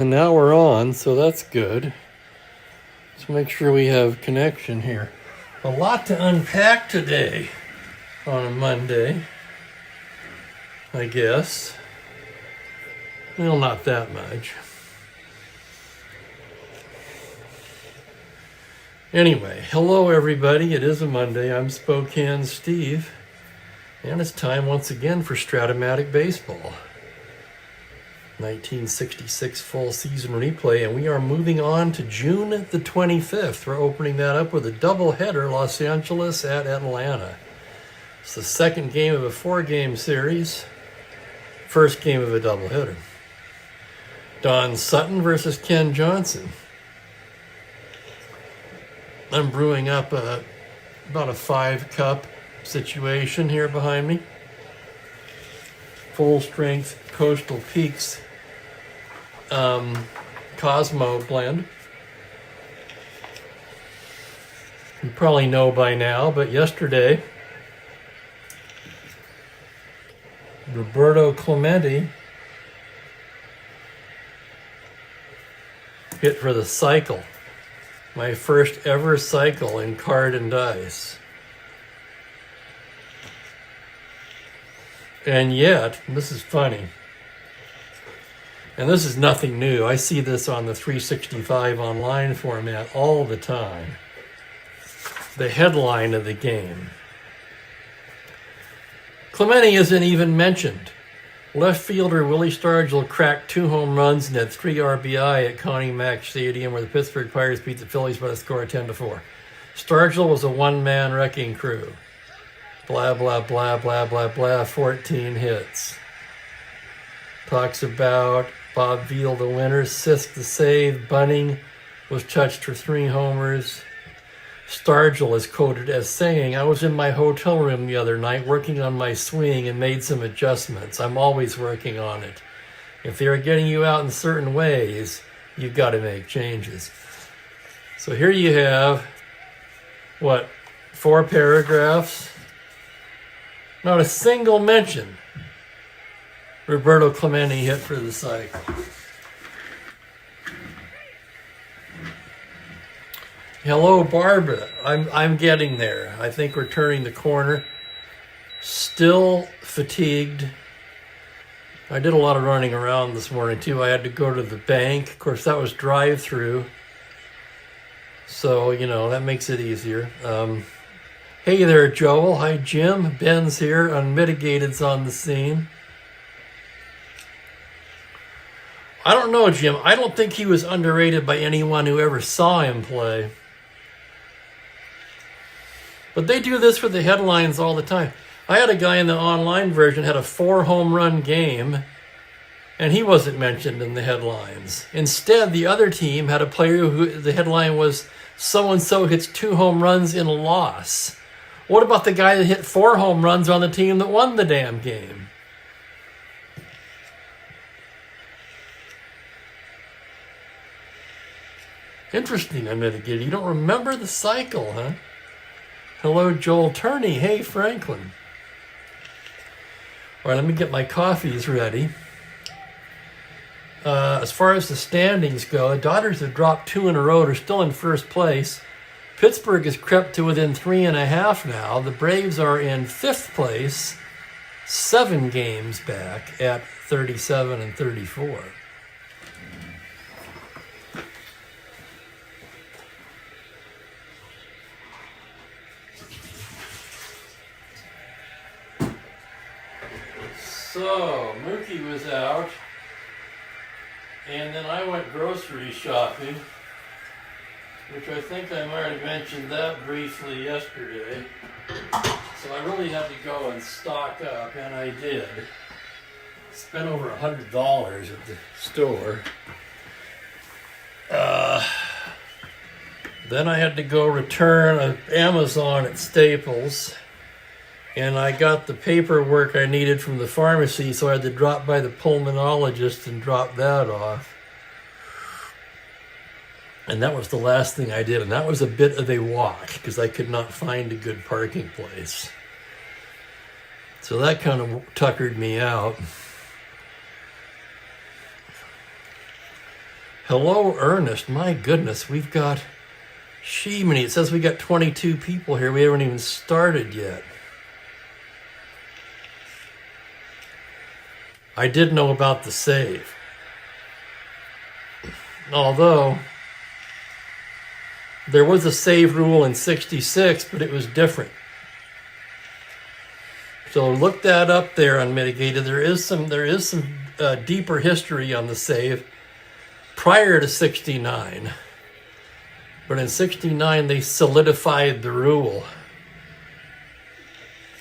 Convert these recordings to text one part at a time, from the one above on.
And now we're on, so that's good. Let's make sure we have connection here. A lot to unpack today on a Monday, I guess. Well, not that much. Anyway, hello everybody. It is a Monday. I'm Spokane Steve, and it's time once again for Strat-O-Matic Baseball. 1966 full season replay, and we are moving on to June the 25th. We're opening that up with a doubleheader, Los Angeles at Atlanta. It's the second game of a 4-game series, first game of a doubleheader. Don Sutton versus Ken Johnson. I'm brewing up about a 5-cup situation here behind me. Full strength Coastal Peaks Cosmo blend. You probably know by now, but yesterday Roberto Clemente hit for the cycle. My first ever cycle in card and dice. And yet, this is funny, and this is nothing new. I see this on the 365 online format all the time. The headline of the game. Clemente isn't even mentioned. Left fielder Willie Stargell cracked 2 home runs and had 3 RBI at Connie Mack Stadium, where the Pittsburgh Pirates beat the Phillies by the score of 10-4. Stargell was a one-man wrecking crew. Blah, blah, blah, blah, blah, blah, 14 hits. Talks about Bob Veal, the winner, Sisk, the save, Bunning was touched for 3 homers. Stargell is quoted as saying, "I was in my hotel room the other night working on my swing and made some adjustments. I'm always working on it. If they're getting you out in certain ways, you've got to make changes." So here you have, 4 paragraphs? Not a single mention. Roberto Clemente hit for the cycle. Hello, Barbara. I'm getting there. I think we're turning the corner. Still fatigued. I did a lot of running around this morning too. I had to go to the bank. Of course, that was drive-through. So, that makes it easier. Hey there, Joel. Hi, Jim. Ben's here. Unmitigated's on the scene. I don't know, Jim. I don't think he was underrated by anyone who ever saw him play. But they do this with the headlines all the time. I had a guy in the online version had a 4-home run game, and he wasn't mentioned in the headlines. Instead, the other team had a player who the headline was, "So-and-so hits 2 home runs in a loss." What about the guy that hit 4 home runs on the team that won the damn game? Interesting, Unmitigated. You don't remember the cycle, huh? Hello, Joel Turney. Hey, Franklin. All right, let me get my coffees ready. As far as the standings go, the Dodgers have dropped 2 in a row. They're still in first place. Pittsburgh has crept to within 3.5 now. The Braves are in 5th place, 7 games back at 37 and 34. So, Mookie was out, and then I went grocery shopping, which I think I might have mentioned that briefly yesterday. So I really had to go and stock up, and I did. Spent over $100 at the store. Then I had to go return an Amazon at Staples. And I got the paperwork I needed from the pharmacy, so I had to drop by the pulmonologist and drop that off. And that was the last thing I did, and that was a bit of a walk because I could not find a good parking place. So that kind of tuckered me out. Hello, Ernest. My goodness, we've got... Shemini, it says we got 22 people here. We haven't even started yet. I did know about the save. Although, there was a save rule in 66, but it was different. So look that up there Unmitigated. There is some deeper history on the save prior to 69. But in 69, they solidified the rule.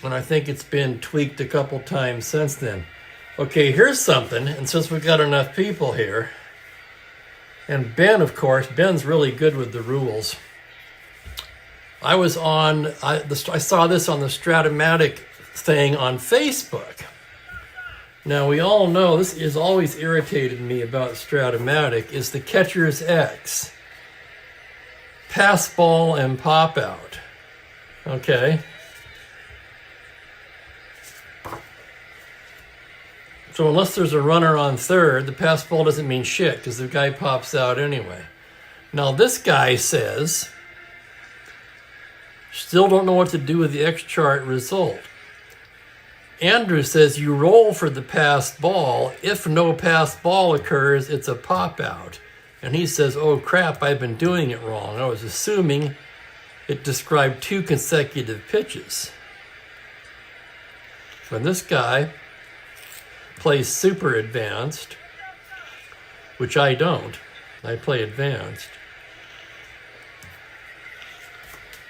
And I think it's been tweaked a couple times since then. Okay, here's something. And since we've got enough people here, and Ben, of course, Ben's really good with the rules. I saw this on the Strat-O-Matic thing on Facebook. Now, we all know, this has always irritated me about Strat-O-Matic, is the catcher's X. Pass, ball, and pop out. Okay. So unless there's a runner on third, the pass ball doesn't mean shit because the guy pops out anyway. Now this guy says, still don't know what to do with the X chart result. Andrew says you roll for the passed ball. If no passed ball occurs, it's a pop out. And he says, oh crap, I've been doing it wrong. I was assuming it described 2 consecutive pitches. When this guy plays super advanced, which I don't. I play advanced.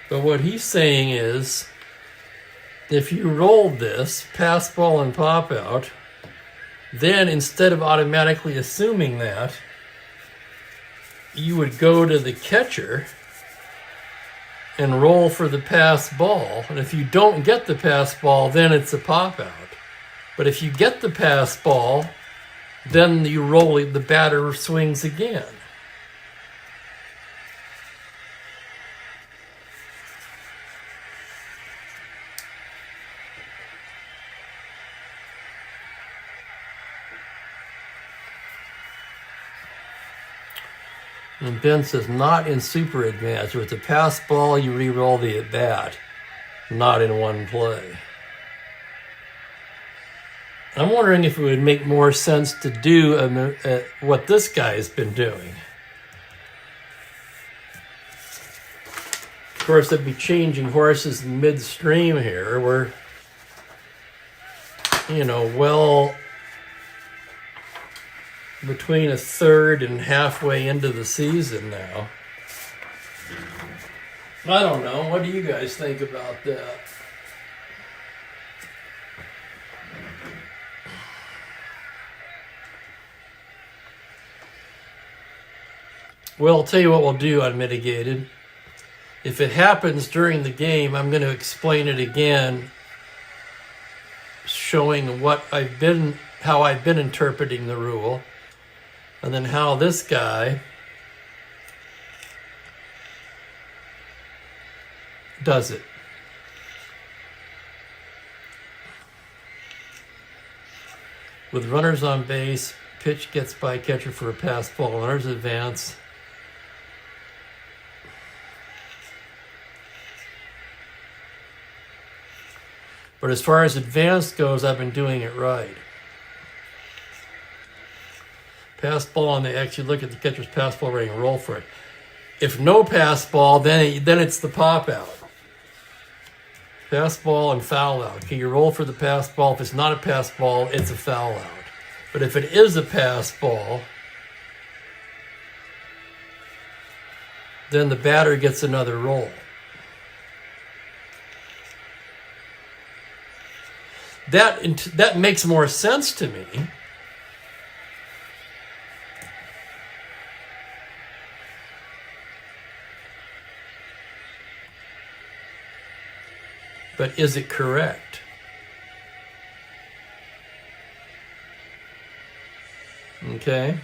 But what he's saying is, if you rolled this, pass, ball, and pop out, then instead of automatically assuming that, you would go to the catcher and roll for the pass ball. And if you don't get the pass ball, then it's a pop out. But if you get the pass ball, then you roll it, the batter swings again. And Ben says, not in super advanced. With the pass ball, you re-roll the at-bat, not in one play. I'm wondering if it would make more sense to do what this guy's been doing. Of course, they'd be changing horses midstream here. We're, well between a third and halfway into the season now. I don't know. What do you guys think about that? Well, I'll tell you what we'll do Unmitigated. If it happens during the game, I'm going to explain it again, showing how I've been interpreting the rule, and then how this guy does it. With runners on base, pitch gets by catcher for a pass ball, runners advance. But as far as advanced goes, I've been doing it right. Pass ball on the X, you look at the catcher's pass ball rating, roll for it. If no pass ball, then it's the pop out. Pass ball and foul out. Okay, you roll for the pass ball. If it's not a pass ball, it's a foul out. But if it is a pass ball, then the batter gets another roll. That makes more sense to me. But is it correct? Okay.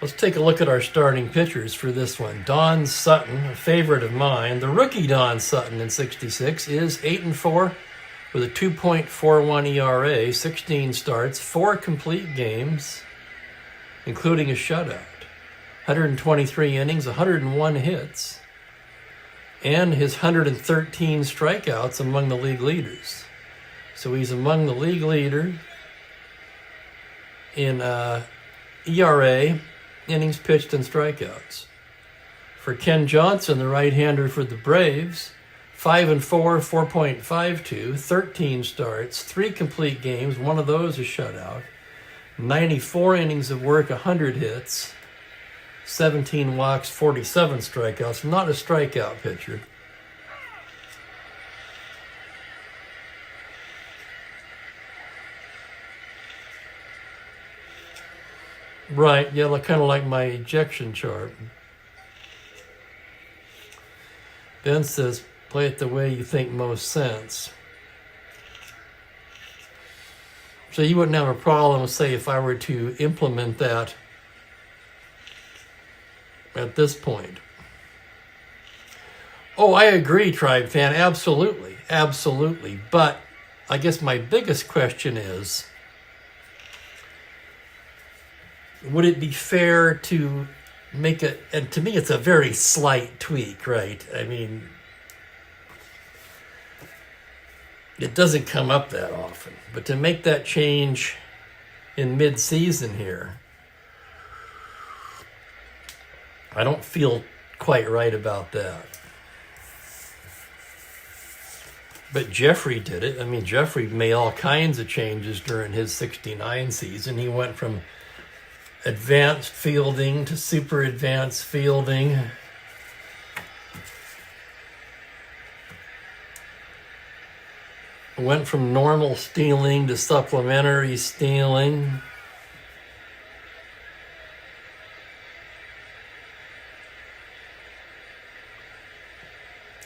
Let's take a look at our starting pitchers for this one. Don Sutton, a favorite of mine. The rookie Don Sutton in 66 is 8-4 with a 2.41 ERA, 16 starts, 4 complete games, including a shutout, 123 innings, 101 hits, and his 113 strikeouts among the league leaders. So he's among the league leader in ERA, innings pitched, and strikeouts. For Ken Johnson, the right-hander for the Braves, 5-4, 4.52, 13 starts, 3 complete games, one of those a shutout, 94 innings of work, 100 hits, 17 walks, 47 strikeouts. Not a strikeout pitcher. Right, yeah, kind of like my ejection chart. Ben says, play it the way you think most sense. So you wouldn't have a problem, say, if I were to implement that at this point. Oh, I agree, Tribe Fan, absolutely, absolutely. But I guess my biggest question is, would it be fair to make it, and to me it's a very slight tweak, right? I mean, it doesn't come up that often, but to make that change in mid-season here, I don't feel quite right about that. But Jeffrey did it. I mean, Jeffrey made all kinds of changes during his 69 season. He went from advanced fielding to super advanced fielding. Went from normal stealing to supplementary stealing.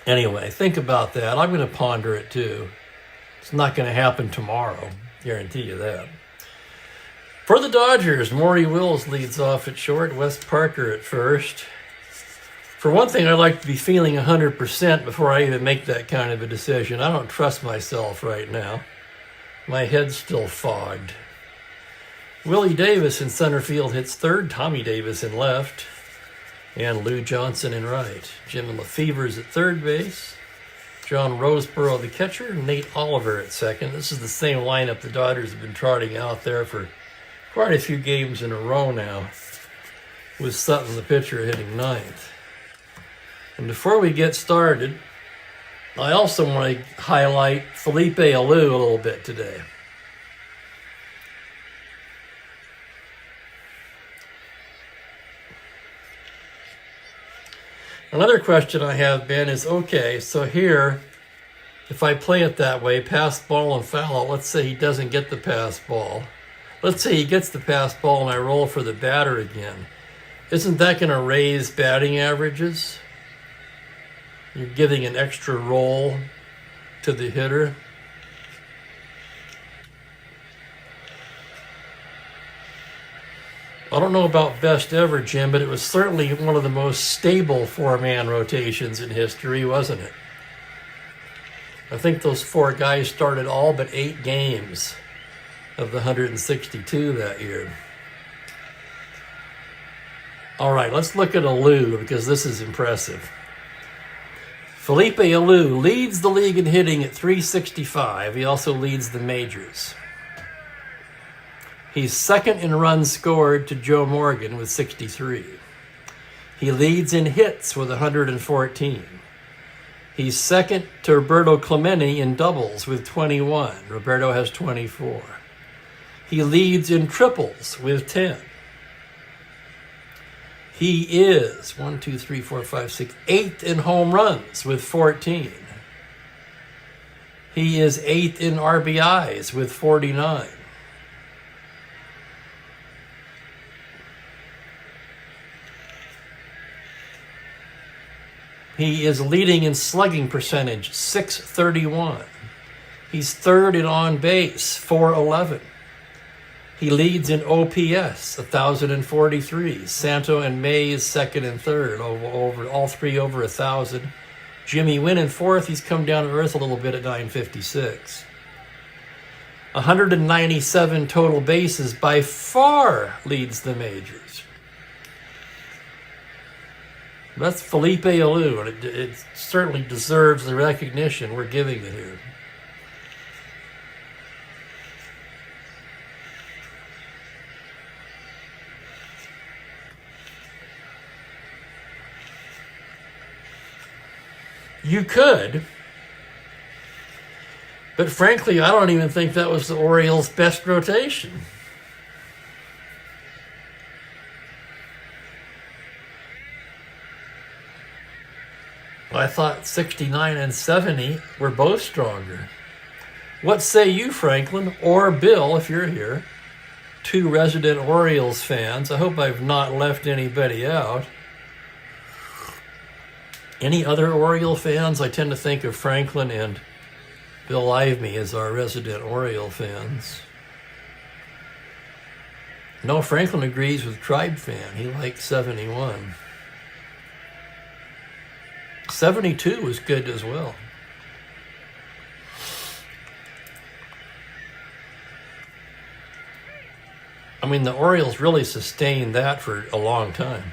Anyway, think about that. I'm going to ponder it too. It's not going to happen tomorrow. Guarantee you that. For the Dodgers, Maury Wills leads off at short, Wes Parker at first. For one thing, I like to be feeling 100% before I even make that kind of a decision. I don't trust myself right now. My head's still fogged. Willie Davis in center field hits third, Tommy Davis in left, and Lou Johnson in right. Jim Lefevre's at third base. John Roseborough, the catcher, Nate Oliver at second. This is the same lineup the Dodgers have been trotting out there for quite a few games in a row now, with Sutton, the pitcher, hitting ninth. And before we get started, I also want to highlight Felipe Alou a little bit today. Another question I have, Ben, is, okay, so here, if I play it that way, pass ball and foul out, let's say he doesn't get the pass ball. Let's say he gets the pass ball and I roll for the batter again. Isn't that going to raise batting averages? You're giving an extra roll to the hitter. I don't know about best ever, Jim, but it was certainly one of the most stable four-man rotations in history, wasn't it? I think those 4 guys started all but 8 games of the 162 that year. All right, let's look at Alou, because this is impressive. Felipe Alou leads the league in hitting at .365. He also leads the majors. He's second in runs scored to Joe Morgan with 63. He leads in hits with 114. He's second to Roberto Clemente in doubles with 21. Roberto has 24. He leads in triples with 10. He is 8th in home runs with 14. He is 8th in RBIs with 49. He is leading in slugging percentage, .631. He's third in on base, .411. He leads in OPS, 1,043. Santo and Mays second and third, over all three over 1,000. Jimmy Wynn in fourth. He's come down to earth a little bit at 956. 197 total bases, by far leads the majors. That's Felipe Alou, and it certainly deserves the recognition we're giving it here. You could, but frankly, I don't even think that was the Orioles' best rotation. I thought 69 and 70 were both stronger. What say you, Franklin, or Bill, if you're here? Two resident Orioles fans. I hope I've not left anybody out. Any other Oriole fans? I tend to think of Franklin and Bill Livemy as our resident Oriole fans. No, Franklin agrees with Tribe Fan. He likes 71. 72 was good as well. I mean, the Orioles really sustained that for a long time.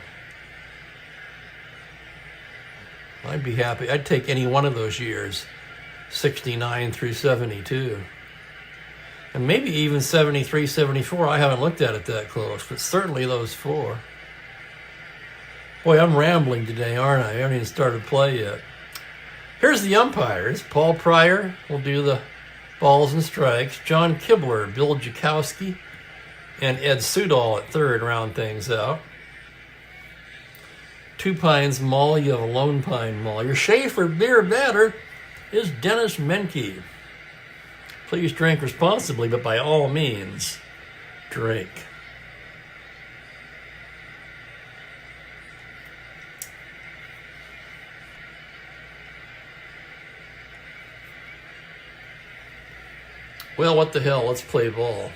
I'd be happy. I'd take any one of those years, 69 through 72. And maybe even 73, 74. I haven't looked at it that close, but certainly those four. Boy, I'm rambling today, aren't I? I haven't even started play yet. Here's the umpires. Paul Pryor will do the balls and strikes. John Kibler, Bill Jakowski, and Ed Sudol at third round things out. Two Pines Mall, you have a Lone Pine Mall. Your Schaefer beer batter is Dennis Menke. Please drink responsibly, but by all means, drink. Well, what the hell? Let's play ball.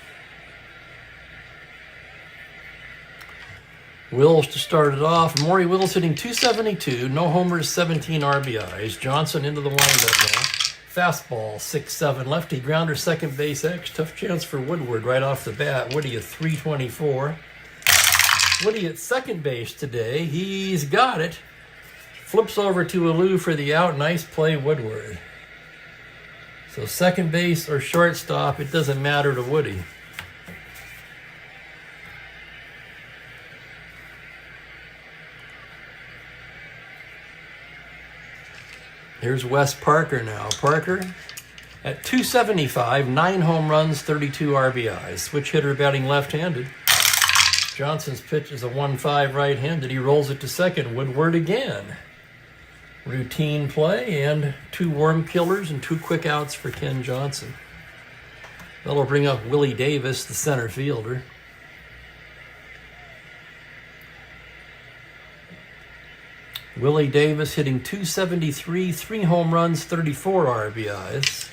Wills to start it off. Maury Wills hitting 272. No homers, 17 RBIs. Johnson into the windup now. Fastball, 6-7. Lefty grounder, second base X. Tough chance for Woodward right off the bat. Woody at 324. Woody at second base today. He's got it. Flips over to Alou for the out. Nice play, Woodward. So second base or shortstop, it doesn't matter to Woody. Here's Wes Parker now. Parker at 275, 9 home runs, 32 RBIs. Switch hitter batting left-handed. Johnson's pitch is a 1-5 right-handed. He rolls it to second. Woodward again. Routine play and 2 worm killers and 2 quick outs for Ken Johnson. That'll bring up Willie Davis, the center fielder. Willie Davis hitting 273, 3 home runs, 34 RBIs.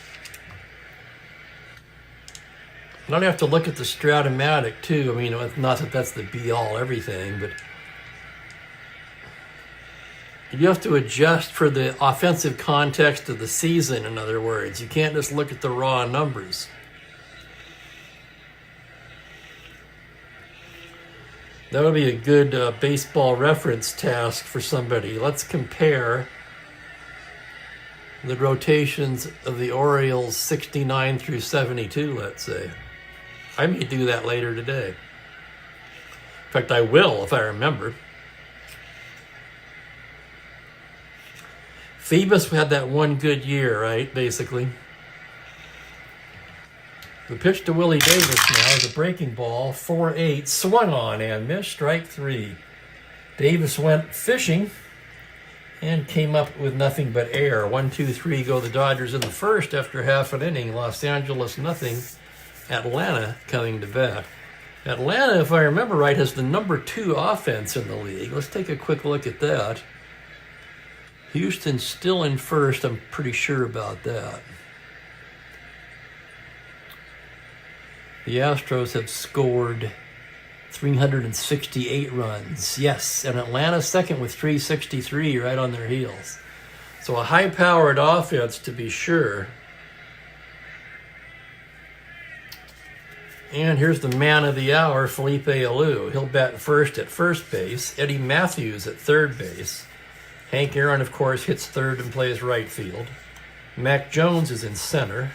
And I'd have to look at the Strat-O-Matic too. I mean, not that that's the be-all everything, but you have to adjust for the offensive context of the season, in other words. You can't just look at the raw numbers. That would be a good baseball reference task for somebody. Let's compare the rotations of the Orioles 69 through 72, let's say. I may do that later today. In fact, I will if I remember. Phoebus had that one good year, right, basically. The pitch to Willie Davis now is a breaking ball, 4-8, swung on and missed, strike 3. Davis went fishing and came up with nothing but air. 1-2-3 go the Dodgers in the first after half an inning. Los Angeles nothing. Atlanta coming to bat. Atlanta, if I remember right, has the number 2 offense in the league. Let's take a quick look at that. Houston's still in first. I'm pretty sure about that. The Astros have scored 368 runs. Yes, and Atlanta second with 363 right on their heels. So a high-powered offense to be sure. And here's the man of the hour, Felipe Alou. He'll bat first at first base. Eddie Matthews at third base. Hank Aaron, of course, hits third and plays right field. Mac Jones is in center.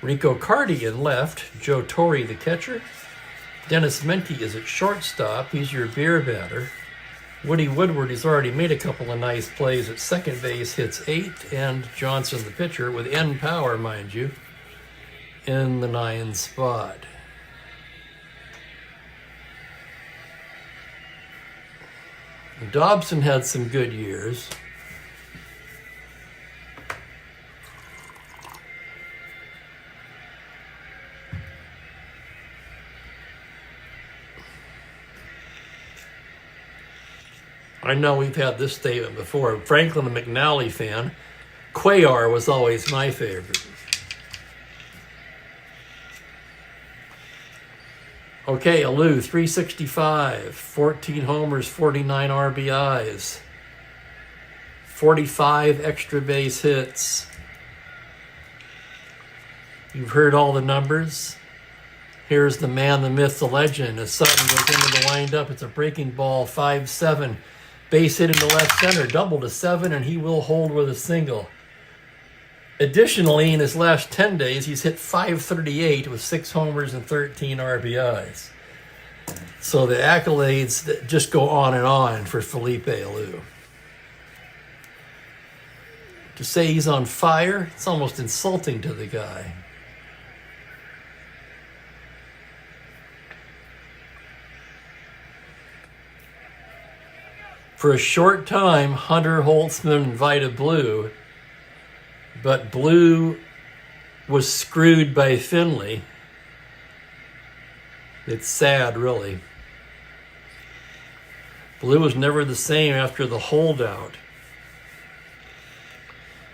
Rico Cardi in left. Joe Torre, the catcher. Dennis Menke is at shortstop. He's your beer batter. Woody Woodward has already made a couple of nice plays at second base, hits 8. And Johnson, the pitcher, with N power, mind you, in the 9 spot. Dobson had some good years. I know we've had this statement before. Franklin, a McNally fan. Cuellar was always my favorite. Okay, Alou, 365, 14 homers, 49 RBIs, 45 extra base hits. You've heard all the numbers. Here's the man, the myth, the legend. As Sutton goes into the windup, it's a breaking ball, 5-7. Base hit into left center, double to 7, and he will hold with a single. Additionally, in his last 10 days, he's hit .538 with 6 homers and 13 RBIs. So the accolades that just go on and on for Felipe Alou. To say he's on fire, it's almost insulting to the guy. For a short time, Hunter Holtzman invited Blue, but Blue was screwed by Finley. It's sad, really. Blue was never the same after the holdout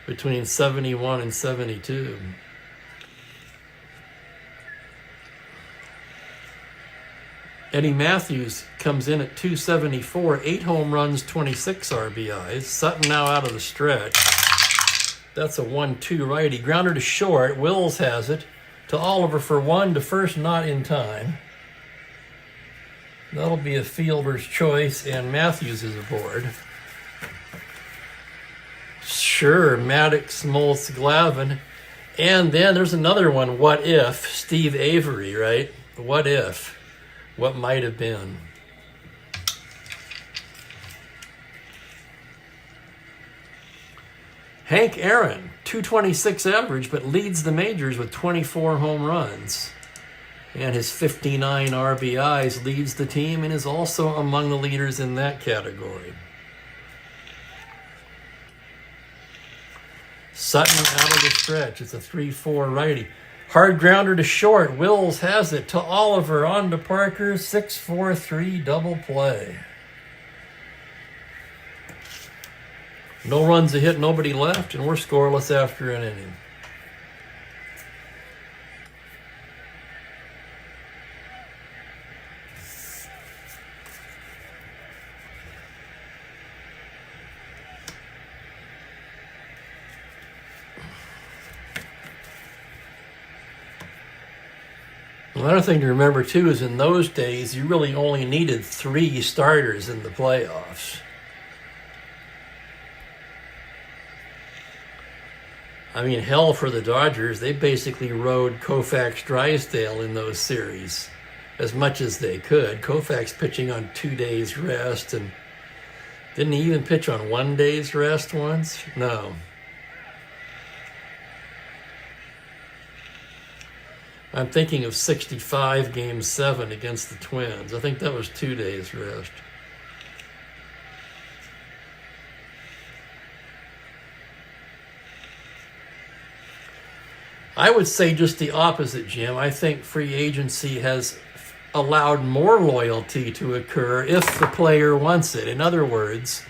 between 71 and 72. Eddie Matthews comes in at 274, 8 home runs, 26 RBIs. Sutton now out of the stretch. That's a 1-2 righty. Grounder to short. Wills has it to Oliver for 1 to first, not in time. That'll be a fielder's choice, and Matthews is aboard. Sure, Maddox, Smoltz, Glavin. And then there's another one, what if? Steve Avery, right? What if? What might have been? Hank Aaron, 226 average, but leads the majors with 24 home runs. And his 59 RBIs leads the team and is also among the leaders in that category. Sutton out of the stretch. It's a 3-4 righty. Hard grounder to short. Wills has it to Oliver. On to Parker. 6-4-3 double play. No runs a hit, nobody left, and we're scoreless after an inning. Another thing to remember, too, is in those days, you really only needed 3 starters in the playoffs. I mean, hell, for the Dodgers, they basically rode Koufax Drysdale in those series as much as they could. Koufax pitching on 2 days rest, and didn't he even pitch on 1 day's rest once? No. I'm thinking of 65 Game 7 against the Twins. I think that was 2 days rest. I would say just the opposite, Jim. I think free agency has allowed more loyalty to occur if the player wants it. In other words,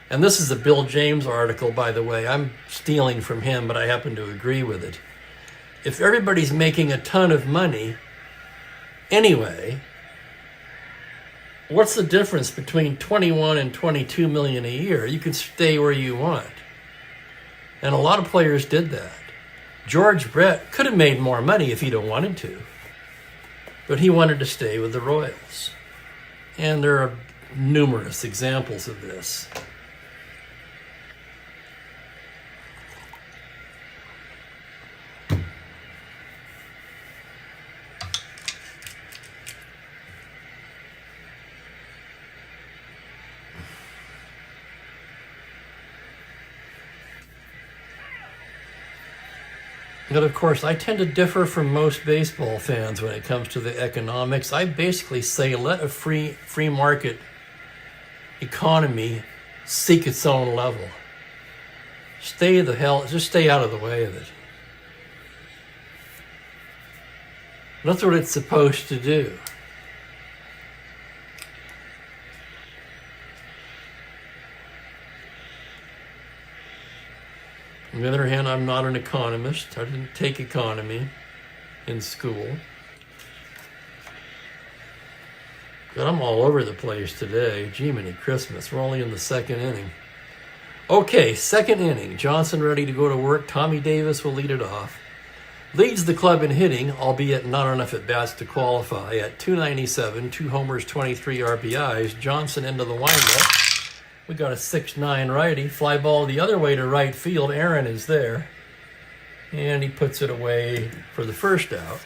and this is a Bill James article, by the way. I'm stealing from him, but I happen to agree with it. If everybody's making a ton of money anyway, what's the difference between 21 and 22 million a year? You can stay where you want. And a lot of players did that. George Brett could have made more money if he'd have wanted to. but he wanted to stay with the Royals. And there are numerous examples of this. But of course, I tend to differ from most baseball fans when it comes to the economics. I basically say let a free market economy seek its own level. Just stay out of the way of it. That's what it's supposed to do. On the other hand, I'm not an economist. I didn't take economy in school. But I'm all over the place today. Gee, many Christmas. We're only in the second inning. Okay, second inning. Johnson ready to go to work. Tommy Davis will lead it off. Leads the club in hitting, albeit not enough at bats to qualify, at .297, 2 homers, 23 RBIs. Johnson into the windup. We got a 6'9" righty. Fly ball the other way to right field. Aaron is there. And he puts it away for the first out.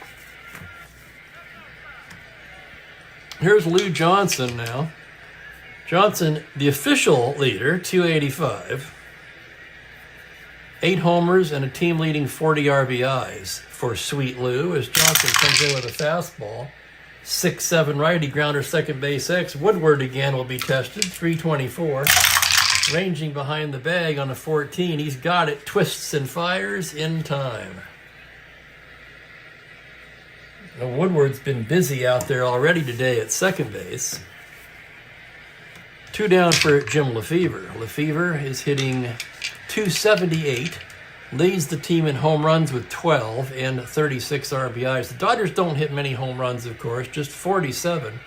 Here's Lou Johnson now. Johnson, the official leader, 285. 8 homers and a team-leading 40 RBIs for Sweet Lou as Johnson comes in with a fastball. 6'7" righty, grounder, second base X. Woodward again will be tested, 324. Ranging behind the bag on a 14. He's got it, twists and fires in time. Now, Woodward's been busy out there already today at second base. 2 down for Jim Lefevre. Lefevre is hitting .278. Leads the team in home runs with 12 and 36 RBIs. The Dodgers don't hit many home runs, of course, just 47,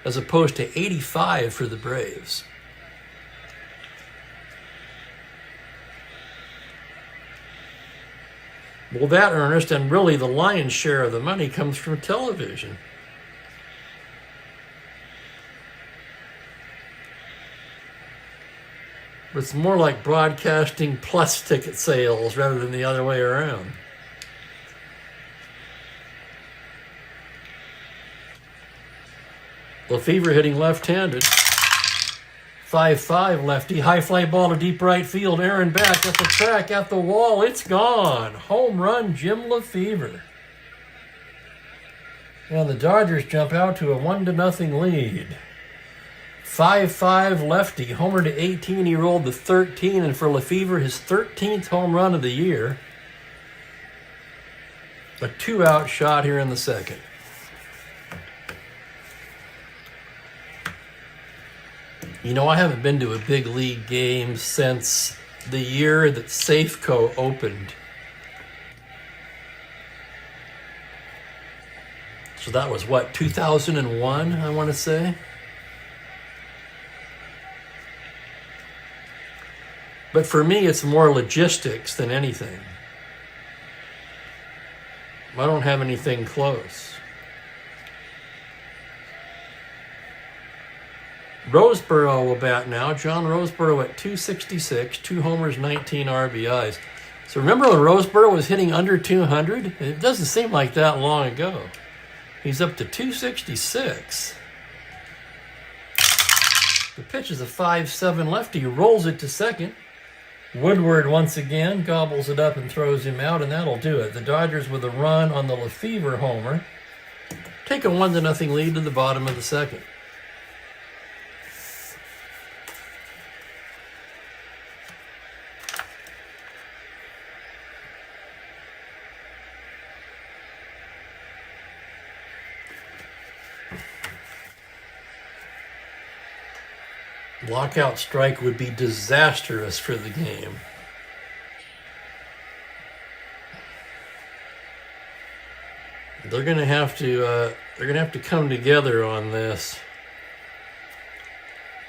as opposed to 85 for the Braves. Well, that, Ernest, and really the lion's share of the money comes from television. But it's more like broadcasting plus ticket sales rather than the other way around. Lefevre hitting left-handed. 5'5" lefty. High fly ball to deep right field. Aaron back at the track, at the wall. It's gone. Home run, Jim Lefevre. And the Dodgers jump out to a 1-0 lead. 5'5" lefty, homer to 18, he rolled to 13, and for Lefevre, his 13th home run of the year. A 2-out shot here in the second. You know, I haven't been to a big league game since the year that Safeco opened. So that was what, 2001, I want to say? But for me, it's more logistics than anything. I don't have anything close. Roseboro will bat now. John Roseboro at .266, 2 homers, 19 RBIs. So remember when Roseboro was hitting under 200? It doesn't seem like that long ago. He's up to .266. The pitch is a 5'7" lefty. Rolls it to second. Woodward once again gobbles it up and throws him out, and that'll do it. The Dodgers with a run on the Lefevre homer take a 1-0 lead to the bottom of the second. Lockout strike would be disastrous for the game. They're going to have to come together on this.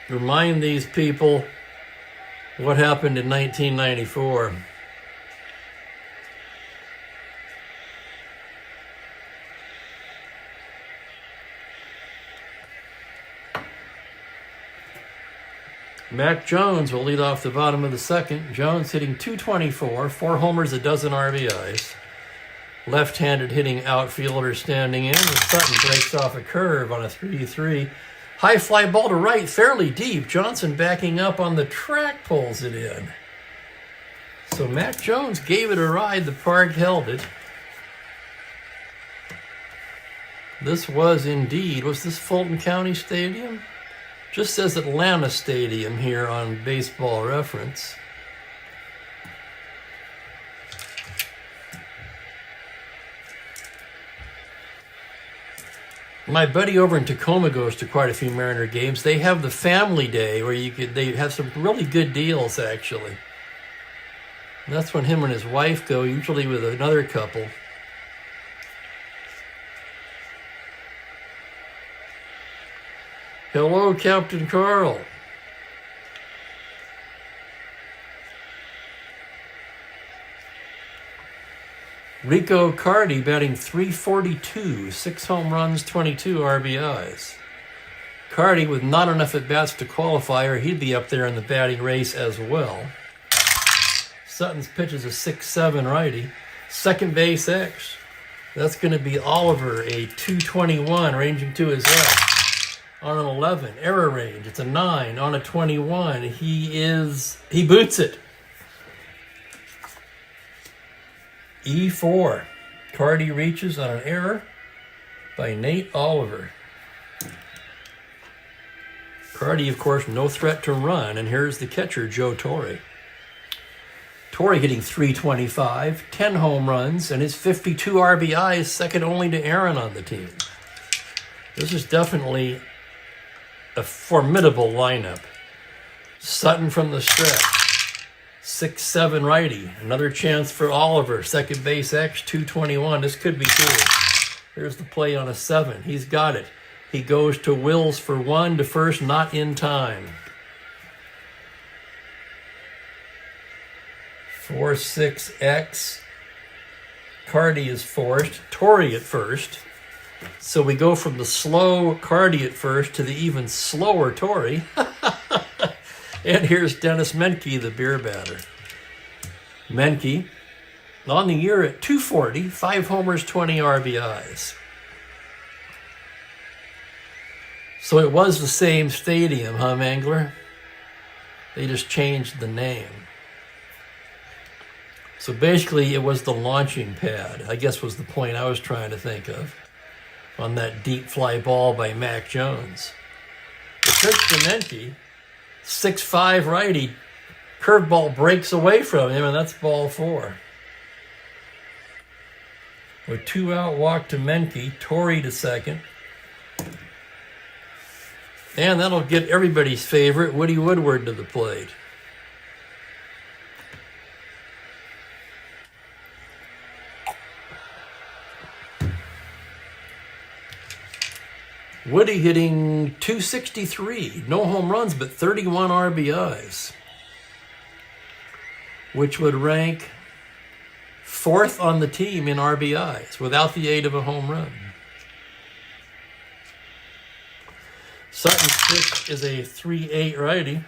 Remind these people what happened in 1994. Mac Jones will lead off the bottom of the second. Jones hitting .224, 4 homers, a dozen RBIs. Left-handed hitting outfielder standing in. And Sutton breaks off a curve on a 3-3. High fly ball to right, fairly deep. Johnson backing up on the track, pulls it in. So Mac Jones gave it a ride. The park held it. This was indeed, was this Fulton County Stadium? Just says Atlanta Stadium here on Baseball Reference. My buddy over in Tacoma goes to quite a few Mariner games. They have the family day where they have some really good deals, actually. And that's when him and his wife go, usually with another couple. Hello, Captain Carl. Rico Cardi batting .342, 6 home runs, 22 RBIs. Cardi with not enough at-bats to qualify, or he'd be up there in the batting race as well. Sutton's pitch is a 6-7 righty. Second base X. That's going to be Oliver, a .221, ranging to his left. On an 11, error range, it's a 9. On a 21, he boots it. E4. Cardi reaches on an error by Nate Oliver. Cardi, of course, no threat to run, and here's the catcher, Joe Torre. Torre hitting .325, 10 home runs, and his 52 RBIs, second only to Aaron on the team. This is definitely a formidable lineup. Sutton from the stretch. 6-7 righty. Another chance for Oliver. Second base X, .221. This could be cool. Here's the play on a 7. He's got it. He goes to Wills for 1 to first, not in time. 4-6X. Cardi is forced. Torre at first. So we go from the slow Cardi at first to the even slower Torre. And here's Dennis Menke, the beer batter. Menke, on the year at .240, 5 homers, 20 RBIs. So it was the same stadium, huh, Mangler? They just changed the name. So basically it was the launching pad, I guess was the point I was trying to think of, on that deep fly ball by Mac Jones. The pitch to Menke, 6'5" righty, curveball breaks away from him, and that's ball 4. With 2 out, walk to Menke, Torre to second. And that'll get everybody's favorite, Woody Woodward, to the plate. Woody hitting .263, no home runs, but 31 RBIs, which would rank 4th on the team in RBIs without the aid of a home run. Sutton's pitch is a 3-8 righty.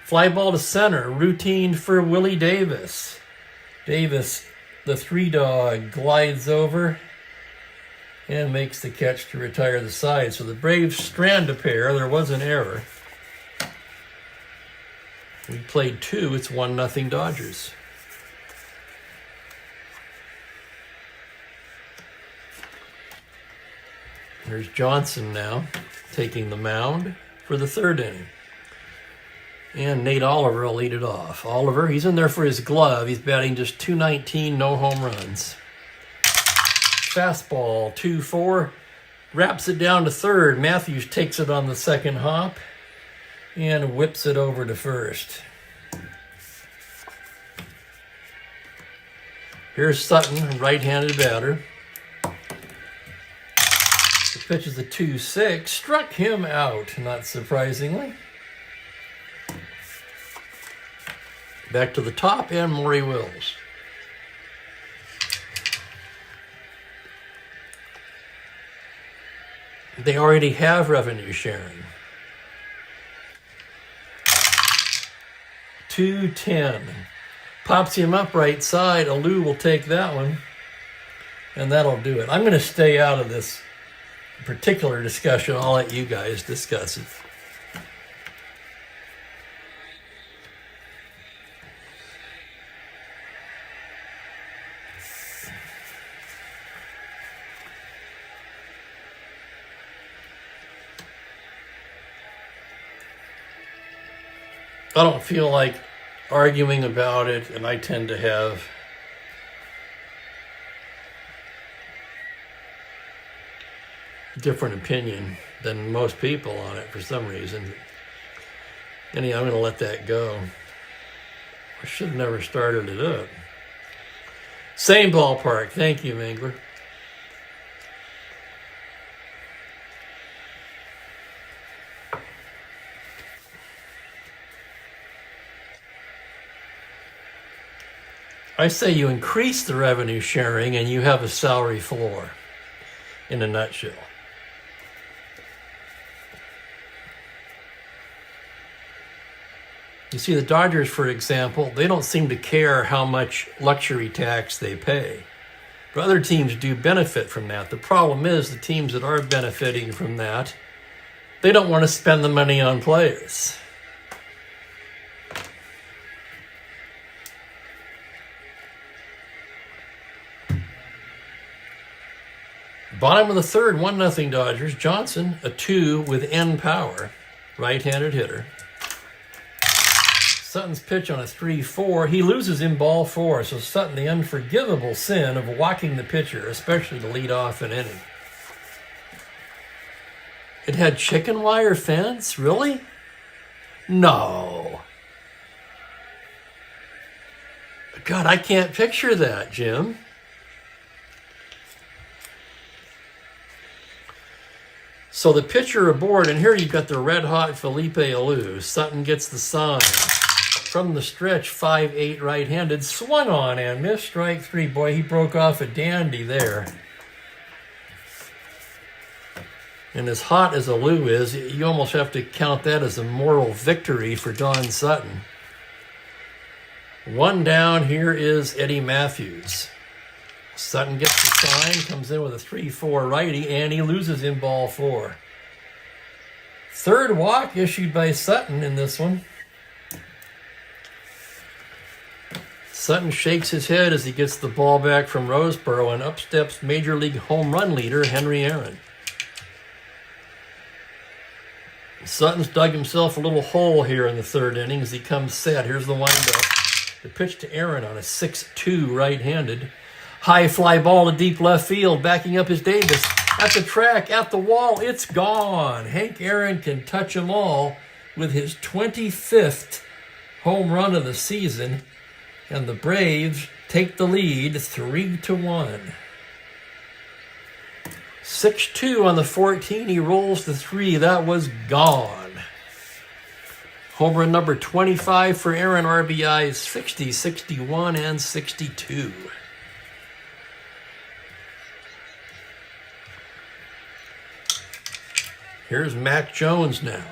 Fly ball to center, routine for Willie Davis. Davis, the 3-dog, glides over and makes the catch to retire the side. So the Braves strand a pair. There was an error. We played 2. It's 1-0 Dodgers. There's Johnson now taking the mound for the 3rd inning. And Nate Oliver will lead it off. Oliver, he's in there for his glove. He's batting just .219, no home runs. Fastball, 2-4, wraps it down to 3rd. Matthews takes it on the second hop and whips it over to first. Here's Sutton, right-handed batter. The pitch is a 2-6, struck him out, not surprisingly. Back to the top, and Maury Wills. They already have revenue sharing. 2-10. Pops him up right side. Alou will take that one. And that'll do it. I'm going to stay out of this particular discussion. I'll let you guys discuss it. I don't feel like arguing about it, and I tend to have different opinion than most people on it for some reason. Anyhow, I'm going to let that go. I should have never started it up. Same ballpark. Thank you, Mangler. I say you increase the revenue sharing and you have a salary floor, in a nutshell. You see, the Dodgers, for example, they don't seem to care how much luxury tax they pay. But other teams do benefit from that. The problem is the teams that are benefiting from that, they don't want to spend the money on players. Bottom of the third, 1-0 Dodgers. Johnson, a 2 with N power, right-handed hitter. Sutton's pitch on a 3-4. He loses in ball 4, so Sutton, the unforgivable sin of walking the pitcher, especially to lead off an inning. It had chicken wire fence? Really? No. God, I can't picture that, Jim. So the pitcher aboard, and here you've got the red-hot Felipe Alou. Sutton gets the sign. From the stretch, 5-8 right-handed, swung on and missed, strike 3. Boy, he broke off a dandy there. And as hot as Alou is, you almost have to count that as a moral victory for Don Sutton. One down, here is Eddie Matthews. Sutton gets the sign, comes in with a 3-4 righty, and he loses in ball 4. Third walk issued by Sutton in this one. Sutton shakes his head as he gets the ball back from Roseboro, and up steps Major League home run leader Henry Aaron. Sutton's dug himself a little hole here in the third inning as he comes set. Here's the windup. The pitch to Aaron on a 6-2 right-handed. High fly ball to deep left field, backing up is Davis. At the track, at the wall, it's gone. Hank Aaron can touch them all with his 25th home run of the season, and the Braves take the lead 3-1. 6-2 on the 14, he rolls the 3, that was gone. Home run number 25 for Aaron, RBIs 60, 61, and 62. Here's Mac Jones now.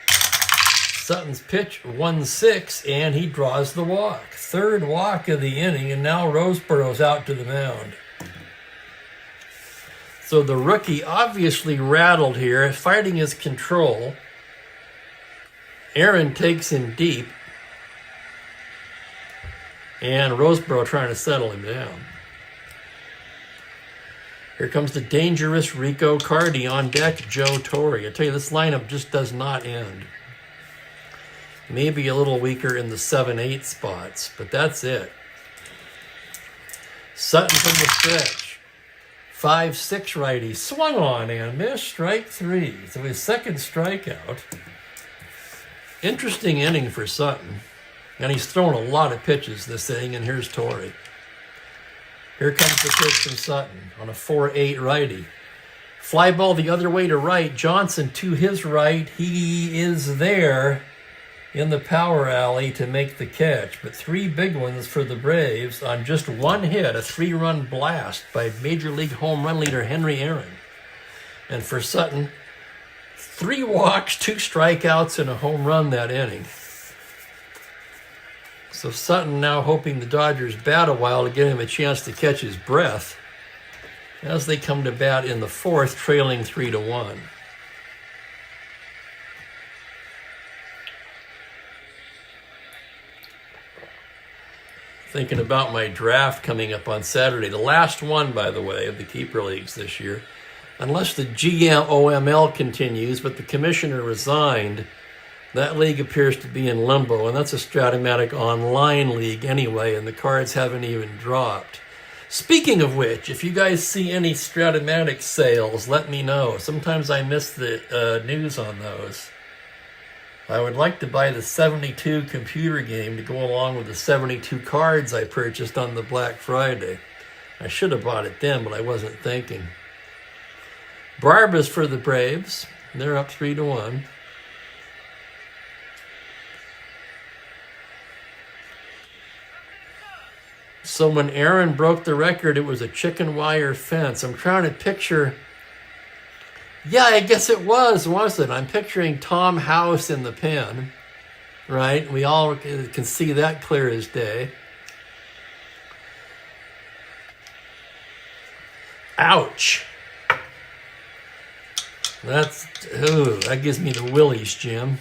Sutton's pitch, 1-6, and he draws the walk. Third walk of the inning, and now Roseboro's out to the mound. So the rookie obviously rattled here, fighting his control. Aaron takes him deep, and Roseboro trying to settle him down. Here comes the dangerous Rico Cardi on deck, Joe Torre. I tell you, this lineup just does not end. Maybe a little weaker in the 7-8 spots, but that's it. Sutton from the stretch. 5-6 righty, swung on and missed, strike 3. So his second strikeout. Interesting inning for Sutton. And he's thrown a lot of pitches this inning, and here's Torre. Here comes the pitch from Sutton on a 4-8 righty. Fly ball the other way to right. Johnson to his right. He is there in the power alley to make the catch. But 3 big ones for the Braves on just one hit, a 3-run blast by Major League home run leader Henry Aaron. And for Sutton, 3 walks, 2 strikeouts, and a home run that inning. So Sutton now hoping the Dodgers bat a while to give him a chance to catch his breath as they come to bat in the fourth, trailing 3-1. Thinking about my draft coming up on Saturday. The last one, by the way, of the keeper leagues this year. Unless the GOML continues, but the commissioner resigned, that league appears to be in limbo, and that's a Strat-O-Matic online league anyway, and the cards haven't even dropped. Speaking of which, if you guys see any Strat-O-Matic sales, let me know. Sometimes I miss the news on those. I would like to buy the 72 computer game to go along with the 72 cards I purchased on the Black Friday. I should have bought it then, but I wasn't thinking. Barba's for the Braves. They're up 3-1. So when Aaron broke the record, it was a chicken wire fence. I'm trying to picture... Yeah, I guess it was, wasn't it? I'm picturing Tom House in the pen, right? We all can see that clear as day. Ouch. That gives me the willies, Jim.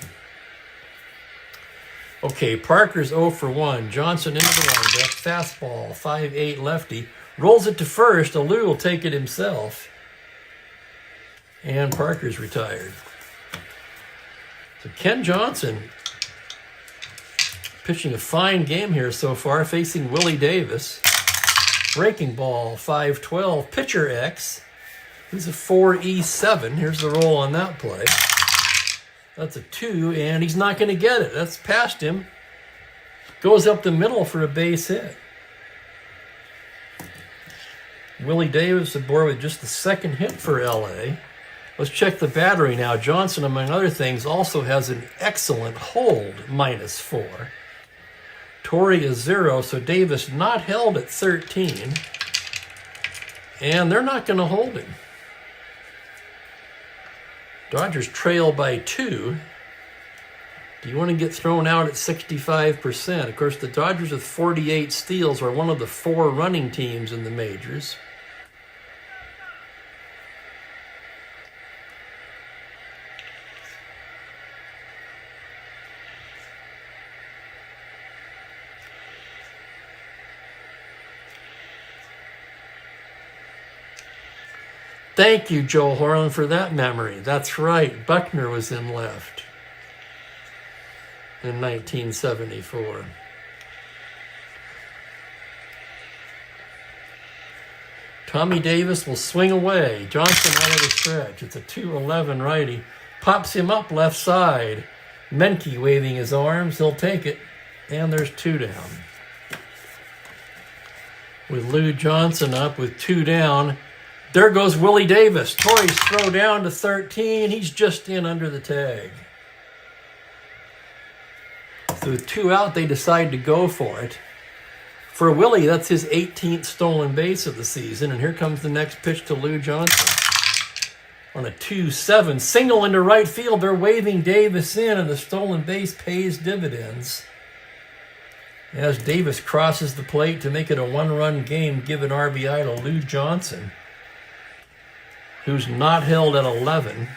Okay, Parker's 0 for 1. Johnson into the windup. Fastball, 5-8 lefty. Rolls it to first. Alou will take it himself. And Parker's retired. So Ken Johnson pitching a fine game here so far, facing Willie Davis. Breaking ball, 5-12. Pitcher X. He's a 4E7. Here's the roll on that play. That's a 2, and he's not going to get it. That's past him. Goes up the middle for a base hit. Willie Davis aboard with just the second hit for LA. Let's check the battery now. Johnson, among other things, also has an excellent hold, -4. Torrey is 0, so Davis not held at 13. And they're not going to hold him. Dodgers trail by 2. Do you want to get thrown out at 65%? Of course, the Dodgers with 48 steals are one of the 4 running teams in the majors. Thank you, Joel Horland, for that memory. That's right. Buckner was in left in 1974. Tommy Davis will swing away. Johnson out of the stretch. It's a 2-11 righty. Pops him up left side. Menke waving his arms. He'll take it. And there's 2 down. With Lou Johnson up with 2 down. There goes Willie Davis. Torrey's throw down to 13. He's just in under the tag. So with 2 out, they decide to go for it. For Willie, that's his 18th stolen base of the season. And here comes the next pitch to Lou Johnson. On a 2-7. Single into right field. They're waving Davis in, and the stolen base pays dividends. As Davis crosses the plate to make it a 1-run game, give an RBI to Lou Johnson, who's not held at 11.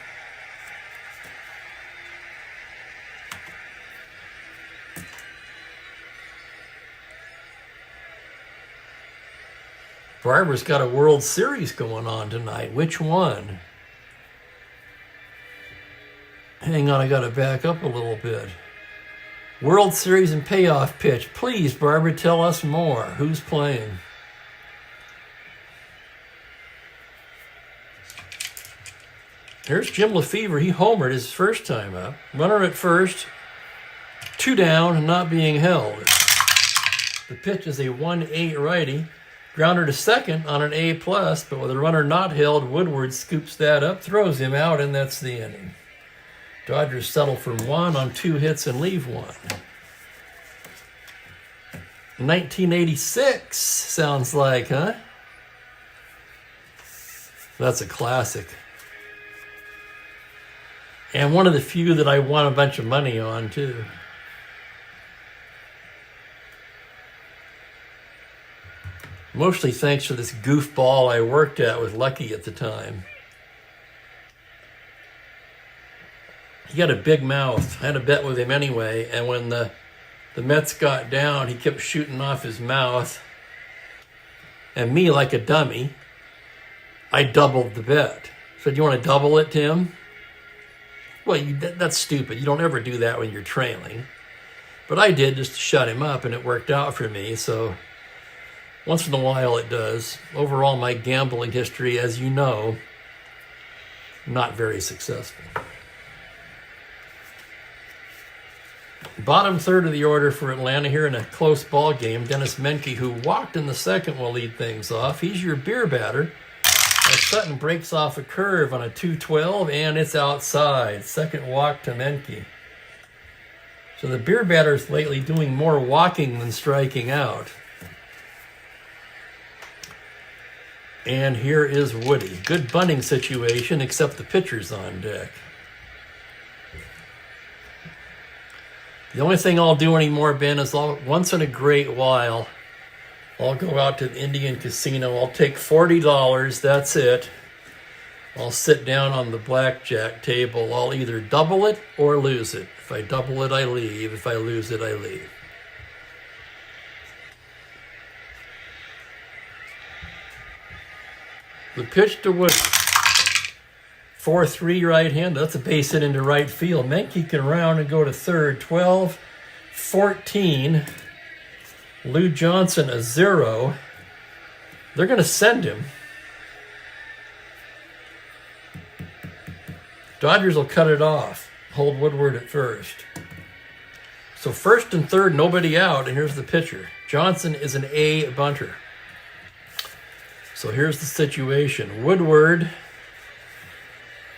Barber's got a World Series going on tonight. Which one? Hang on, I got to back up a little bit. World Series and payoff pitch. Please, Barbara, tell us more. Who's playing? Here's Jim Lefevre. He homered his first time up. Runner at first. 2 down, not being held. The pitch is a 1-8 righty. Grounder to second on an A+, but with a runner not held, Woodward scoops that up, throws him out, and that's the inning. Dodgers settle for 1 on 2 hits and leave 1. 1986 sounds like, huh? That's a classic. And one of the few that I won a bunch of money on, too. Mostly thanks to this goofball I worked at with Lucky at the time. He had a big mouth. I had a bet with him anyway, and when the Mets got down, he kept shooting off his mouth. And me, like a dummy, I doubled the bet. So, do you want to double it, Tim? Well, that's stupid. You don't ever do that when you're trailing. But I did just to shut him up, and it worked out for me. So, once in a while it does. Overall, my gambling history, as you know, not very successful. Bottom third of the order for Atlanta here in a close ball game. Dennis Menke, who walked in the second, will lead things off. He's your beer batter. As Sutton breaks off a curve on a 2-12, and it's outside. Second walk to Menke. So the beer batter's lately doing more walking than striking out. And here is Woody. Good bunting situation, except the pitcher's on deck. The only thing I'll do anymore, Ben, is once in a great while, I'll go out to the Indian casino. I'll take $40. That's it. I'll sit down on the blackjack table. I'll either double it or lose it. If I double it, I leave. If I lose it, I leave. The pitch to Woody. 4-3 right hand. That's a base hit into right field. Menke can round and go to third. 12-14. Lou Johnson a 0. They're going to send him. Dodgers will cut it off. Hold Woodward at first. So first and third, nobody out, and here's the pitcher. Johnson is an A bunter. So here's the situation. Woodward,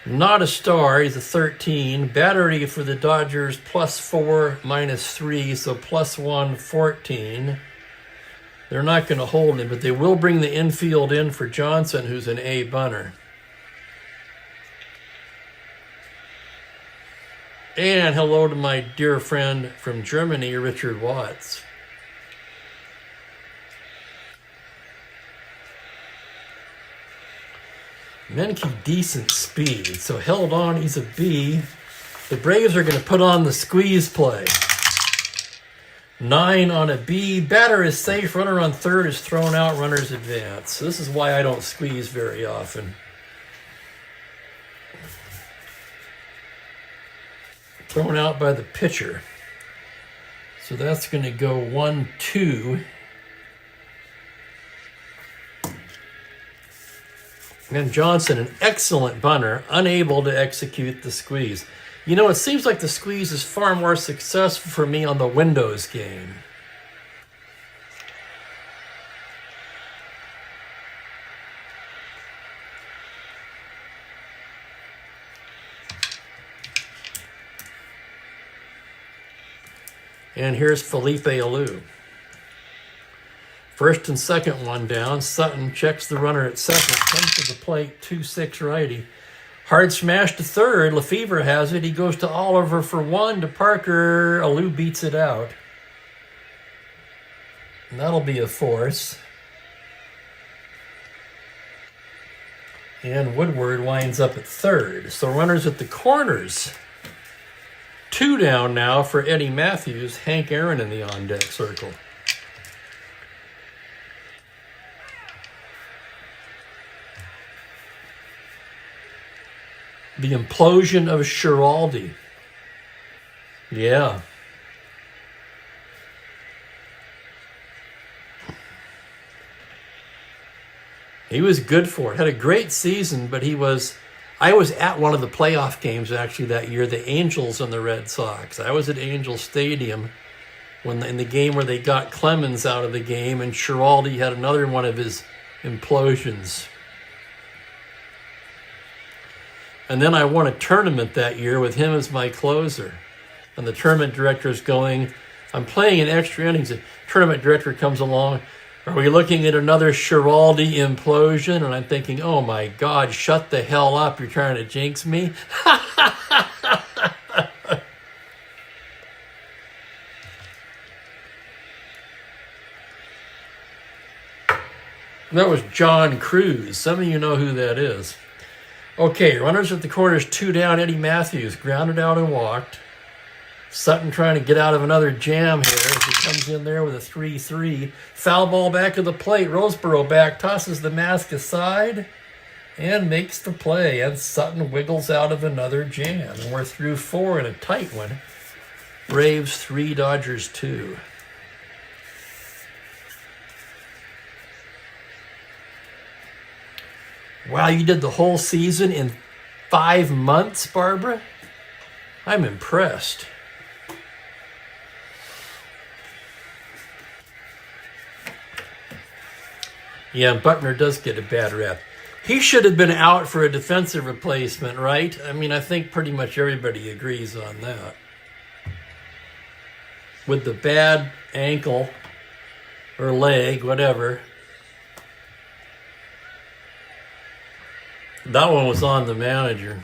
not a star. He's a 13. Battery for the Dodgers, +4, -3, so +1, 14. They're not going to hold him, but they will bring the infield in for Johnson, who's an A bunter. And hello to my dear friend from Germany, Richard Watts. Menke, decent speed, so held on, he's a B. The Braves are going to put on the squeeze play. 9 on a B. Batter is safe, runner on third is thrown out, runners advance. So this is why I don't squeeze very often. Thrown out by the pitcher. So that's going to go 1-2. And Johnson, an excellent bunter, unable to execute the squeeze. You know, it seems like the squeeze is far more successful for me on the Windows game. And here's Felipe Alou. First and second one down. Sutton checks the runner at second. Comes to the plate, 2-6 righty. Hard smash to third. Lefevre has it. He goes to Oliver for 1 to Parker. Alou beats it out. And that'll be a force. And Woodward winds up at third. So runners at the corners. 2 down now for Eddie Matthews. Hank Aaron in the on-deck circle. The implosion of Schiraldi. Yeah. He was good for it. Had a great season, but I was at one of the playoff games actually that year, the Angels and the Red Sox. I was at Angel Stadium in the game where they got Clemens out of the game, and Schiraldi had another one of his implosions. And then I won a tournament that year with him as my closer. And the tournament director is going, I'm playing in extra innings. The tournament director comes along, are we looking at another Schiraldi implosion? And I'm thinking, oh my God, shut the hell up. You're trying to jinx me? That was John Cruz. Some of you know who that is. Okay, runners at the corners, 2 down. Eddie Matthews grounded out and walked. Sutton trying to get out of another jam here as he comes in there with a 3-3. Foul ball back of the plate. Roseboro back, tosses the mask aside, and makes the play. And Sutton wiggles out of another jam. And we're through 4 in a tight one. Braves 3, Dodgers 2. Wow, you did the whole season in 5 months, Barbara? I'm impressed. Yeah, Buckner does get a bad rep. He should have been out for a defensive replacement, right? I mean, I think pretty much everybody agrees on that. With the bad ankle or leg, whatever. That one was on the manager.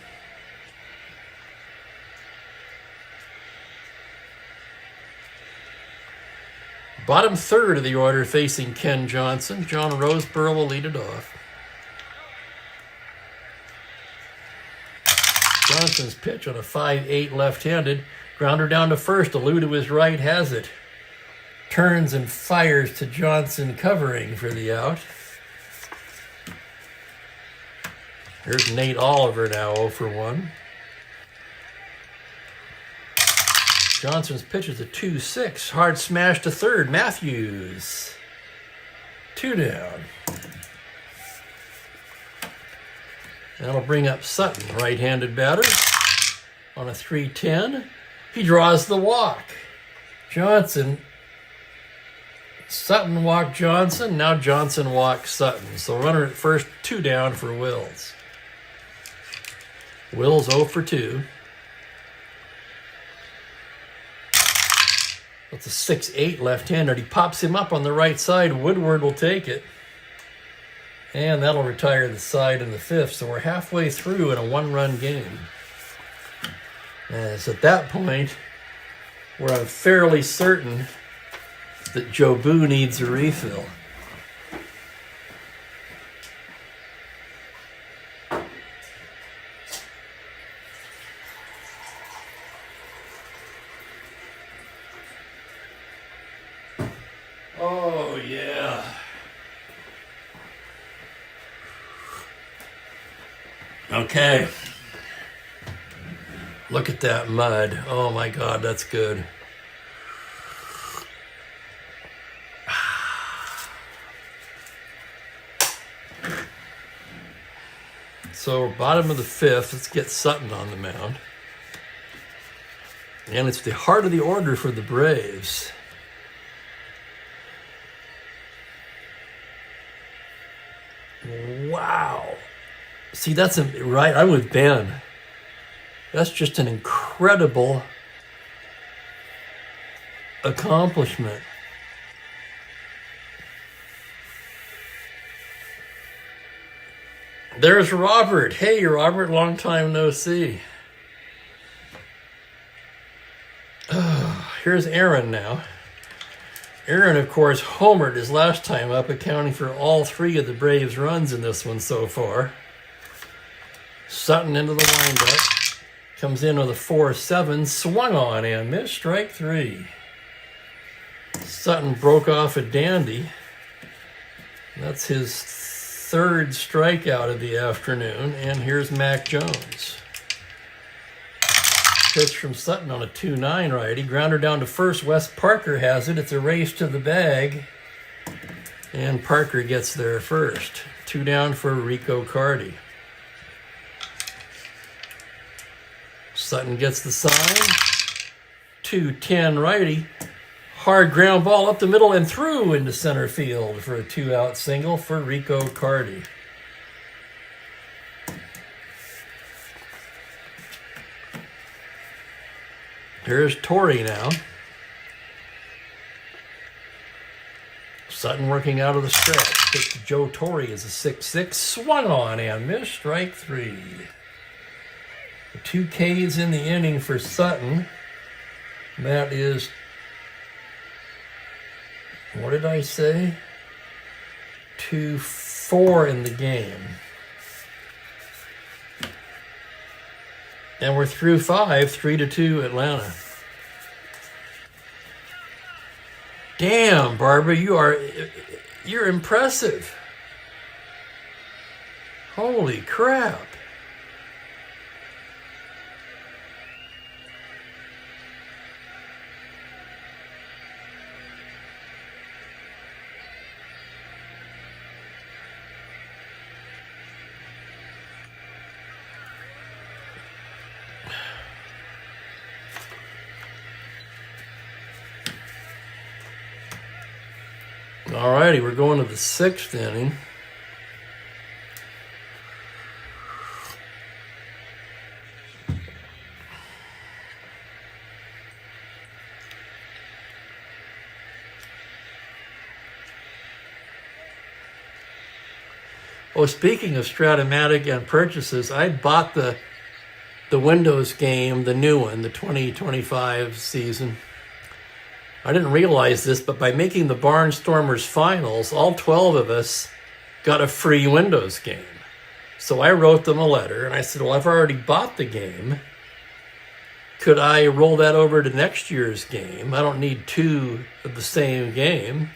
Bottom third of the order facing Ken Johnson. John Roseboro will lead it off. Johnson's pitch on a 5-8 left-handed. Grounder down to first. Alou to his right has it. Turns and fires to Johnson covering for the out. Here's Nate Oliver now 0 for 1. Johnson's pitch is a 2-6. Hard smash to third. Matthews. 2 down. That'll bring up Sutton, right-handed batter, on a 3-10. He draws the walk. Johnson. Sutton walked Johnson. Now Johnson walks Sutton. So runner at first, 2 down for Wills. Wills 0 for 2. That's a 6-8 left-hander. He pops him up on the right side. Woodward will take it. And that'll retire the side in the 5th. So we're halfway through in a 1-run game. As at that point, where I'm fairly certain that Joe Boo needs a refill. Oh, yeah. Okay. Look at that mud. Oh, my God, that's good. So, bottom of the 5th, let's get Sutton on the mound. And it's the heart of the order for the Braves. Wow. See, that's right. I'm with Ben. That's just an incredible accomplishment. There's Robert. Hey, Robert, long time no see. Here's Aaron now. Aaron, of course, homered his last time up, accounting for all 3 of the Braves' runs in this one so far. Sutton into the windup. Comes in with a 4-7. Swung on and missed. Strike 3. Sutton broke off a dandy. That's his 3rd strikeout of the afternoon. And here's Mac Jones. Pitch from Sutton on a 2-9 righty. Grounder down to first. Wes Parker has it. It's a race to the bag. And Parker gets there first. 2 down for Rico Cardi. Sutton gets the sign. 2-10 righty. Hard ground ball up the middle and through into center field for a 2-out single for Rico Cardi. Here's Torrey now. Sutton working out of the stretch. Pitch to Joe Torrey is a 6-6. Swung on and missed. Strike 3. 2 Ks in the inning for Sutton. That is, what did I say? 2 4 in the game. And we're through 5, 3-2 Atlanta. Damn, Barbara, you're impressive. Holy crap. Alrighty, we're going to the 6th inning. Oh, speaking of Strat-O-Matic and purchases, I bought the Windows game, the new one, the 2025 season. I didn't realize this, but by making the Barnstormers finals, all 12 of us got a free Windows game. So I wrote them a letter, and I said, well, I've already bought the game. Could I roll that over to next year's game? I don't need 2 of the same game.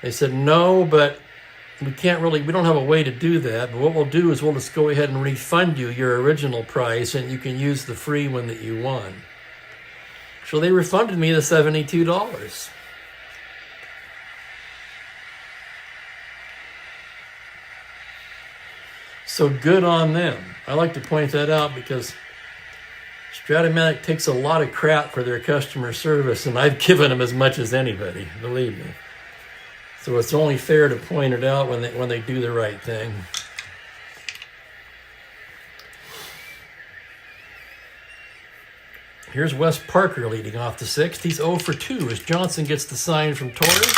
They said, no, but we don't have a way to do that. But what we'll do is we'll just go ahead and refund you your original price, and you can use the free one that you won. So they refunded me the $72. So good on them. I like to point that out because Strat-O-Matic takes a lot of crap for their customer service, and I've given them as much as anybody, believe me. So it's only fair to point it out when they do the right thing. Here's Wes Parker leading off the 6th. He's 0 for 2 as Johnson gets the sign from Torrey.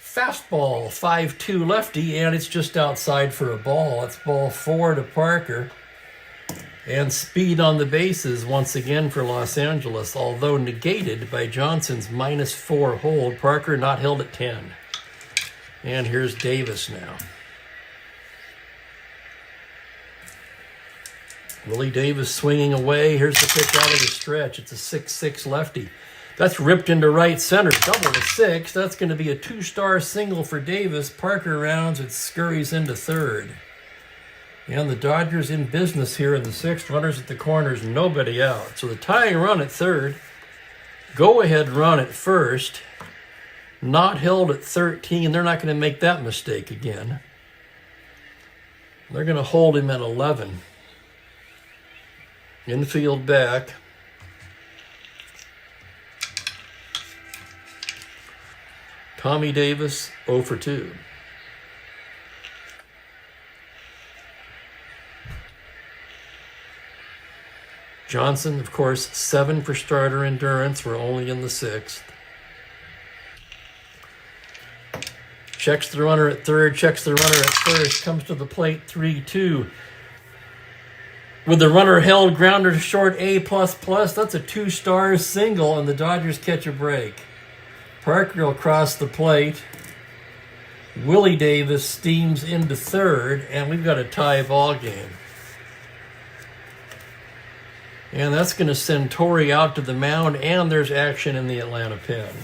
Fastball, 5-2 lefty, and it's just outside for a ball. It's ball 4 to Parker. And speed on the bases once again for Los Angeles, although negated by Johnson's -4 hold. Parker not held at 10. And here's Davis now. Willie Davis swinging away. Here's the pitch out of the stretch. It's a 6-6 lefty. That's ripped into right center. Double to 6. That's going to be a 2-star single for Davis. Parker rounds. It scurries into third. And the Dodgers in business here in the 6th. Runners at the corners. Nobody out. So the tying run at third. Go-ahead run at first. Not held at 13. They're not going to make that mistake again. They're going to hold him at 11. Infield back. Tommy Davis, 0 for 2. Johnson, of course, 7 for starter endurance. We're only in the 6th. Checks the runner at third, checks the runner at first, comes to the plate, 3-2. With the runner held, grounder to short, A++, that's a 2-star single, and the Dodgers catch a break. Parker will cross the plate. Willie Davis steams into third, and we've got a tie ball game. And that's going to send Torrey out to the mound, and there's action in the Atlanta pen.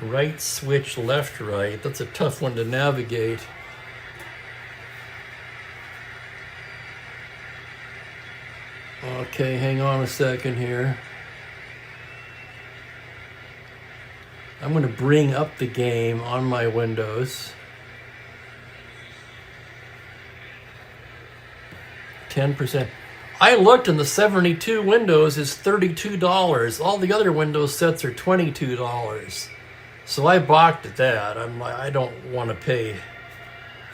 Right switch, left, right. That's a tough one to navigate. Okay, hang on a second here. I'm going to bring up the game on my Windows. 10%. I looked, and the 72 Windows is $32. All the other Windows sets are $22. So I balked at that. I'm like, I don't want to pay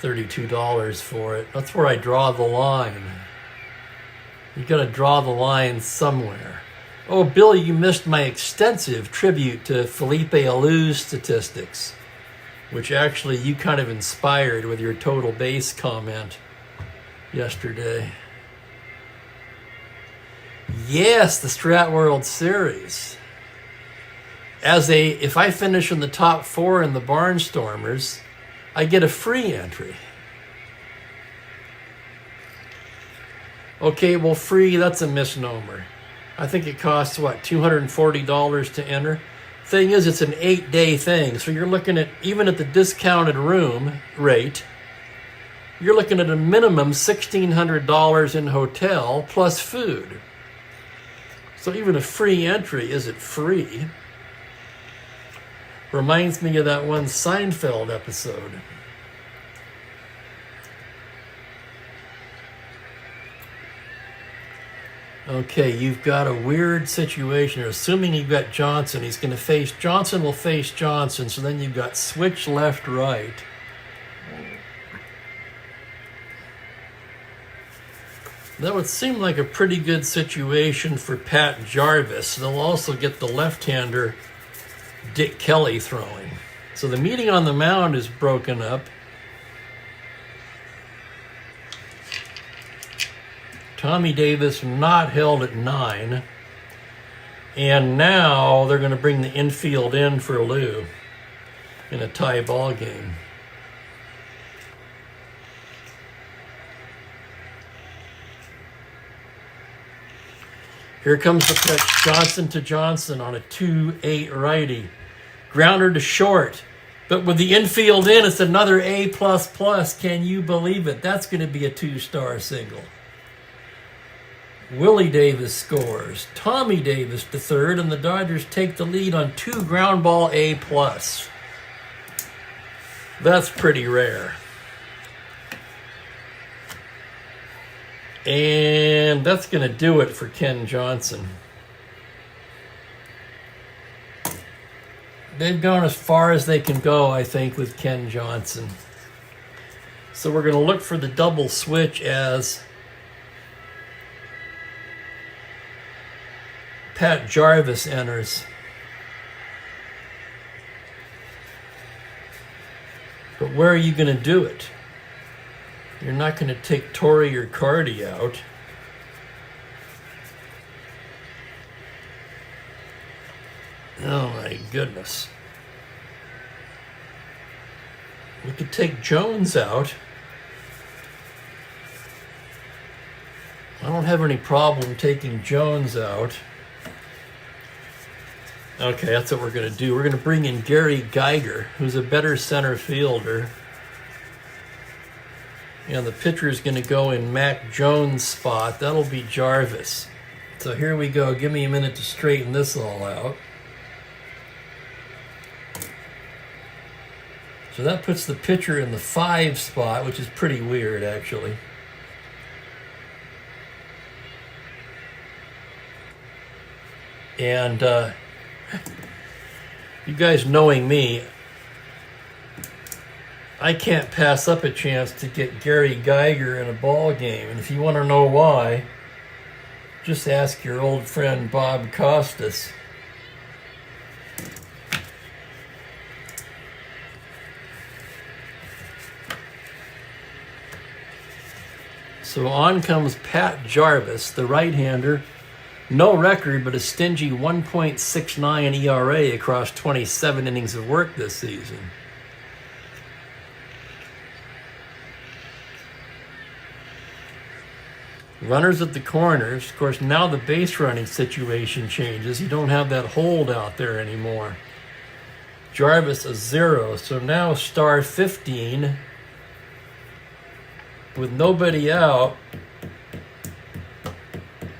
$32 for it. That's where I draw the line. You got to draw the line somewhere. Oh, Billy, you missed my extensive tribute to Felipe Alou's statistics, which actually you kind of inspired with your total base comment yesterday. Yes, the Strat World Series. if I finish in the top 4 in the Barnstormers, I get a free entry. Okay, well, free, that's a misnomer. I think it costs, what, $240 to enter? Thing is, it's an 8-day thing, so you're looking at, even at the discounted room rate, you're looking at a minimum $1,600 in hotel plus food. So even a free entry isn't free. Reminds me of that one Seinfeld episode. Okay, you've got a weird situation. Assuming you've got Johnson, he's going to face, Johnson will face Johnson, so then you've got switch left, right. That would seem like a pretty good situation for Pat Jarvis. They'll also get the left-hander Dick Kelly throwing. So the meeting on the mound is broken up. Tommy Davis not held at 9. And now they're going to bring the infield in for Lou in a tie ball game. Here comes the pitch. Johnson to Johnson on a 2-8 righty. Grounder to short. But with the infield in, it's another A++. Can you believe it? That's going to be a 2-star single. Willie Davis scores. Tommy Davis to third, and the Dodgers take the lead on 2 ground ball A+. That's pretty rare. And that's going to do it for Ken Johnson. They've gone as far as they can go, I think, with Ken Johnson. So we're going to look for the double switch as Pat Jarvis enters. But where are you going to do it? You're not going to take Torrey or Cardi out. Oh my goodness. We could take Jones out. I don't have any problem taking Jones out. Okay, that's what we're going to do. We're going to bring in Gary Geiger, who's a better center fielder. And the pitcher is going to go in Mac Jones' spot. That'll be Jarvis. So here we go. Give me a minute to straighten this all out. So that puts the pitcher in the 5 spot, which is pretty weird, actually. And you guys knowing me, I can't pass up a chance to get Gary Geiger in a ball game. And if you want to know why, just ask your old friend Bob Costas. So on comes Pat Jarvis, the right-hander. No record, but a stingy 1.69 ERA across 27 innings of work this season. Runners at the corners. Of course, now the base running situation changes. You don't have that hold out there anymore. Jarvis a 0, so now star 15 with nobody out.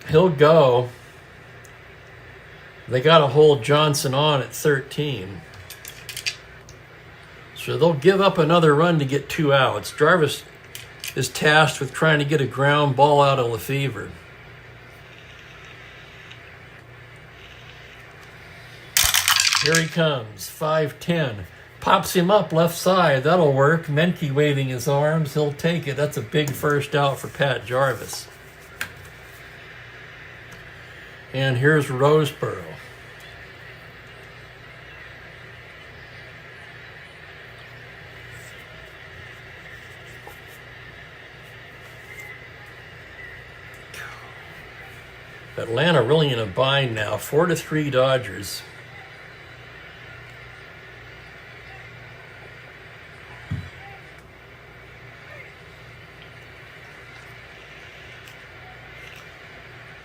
He'll go. They got to hold Johnson on at 13. So they'll give up another run to get 2 outs. Jarvis is tasked with trying to get a ground ball out of Lefevre. Here he comes, 5-10. Pops him up left side. That'll work. Menke waving his arms. He'll take it. That's a big first out for Pat Jarvis. And here's Roseboro. Atlanta really in a bind now. 4-3 Dodgers.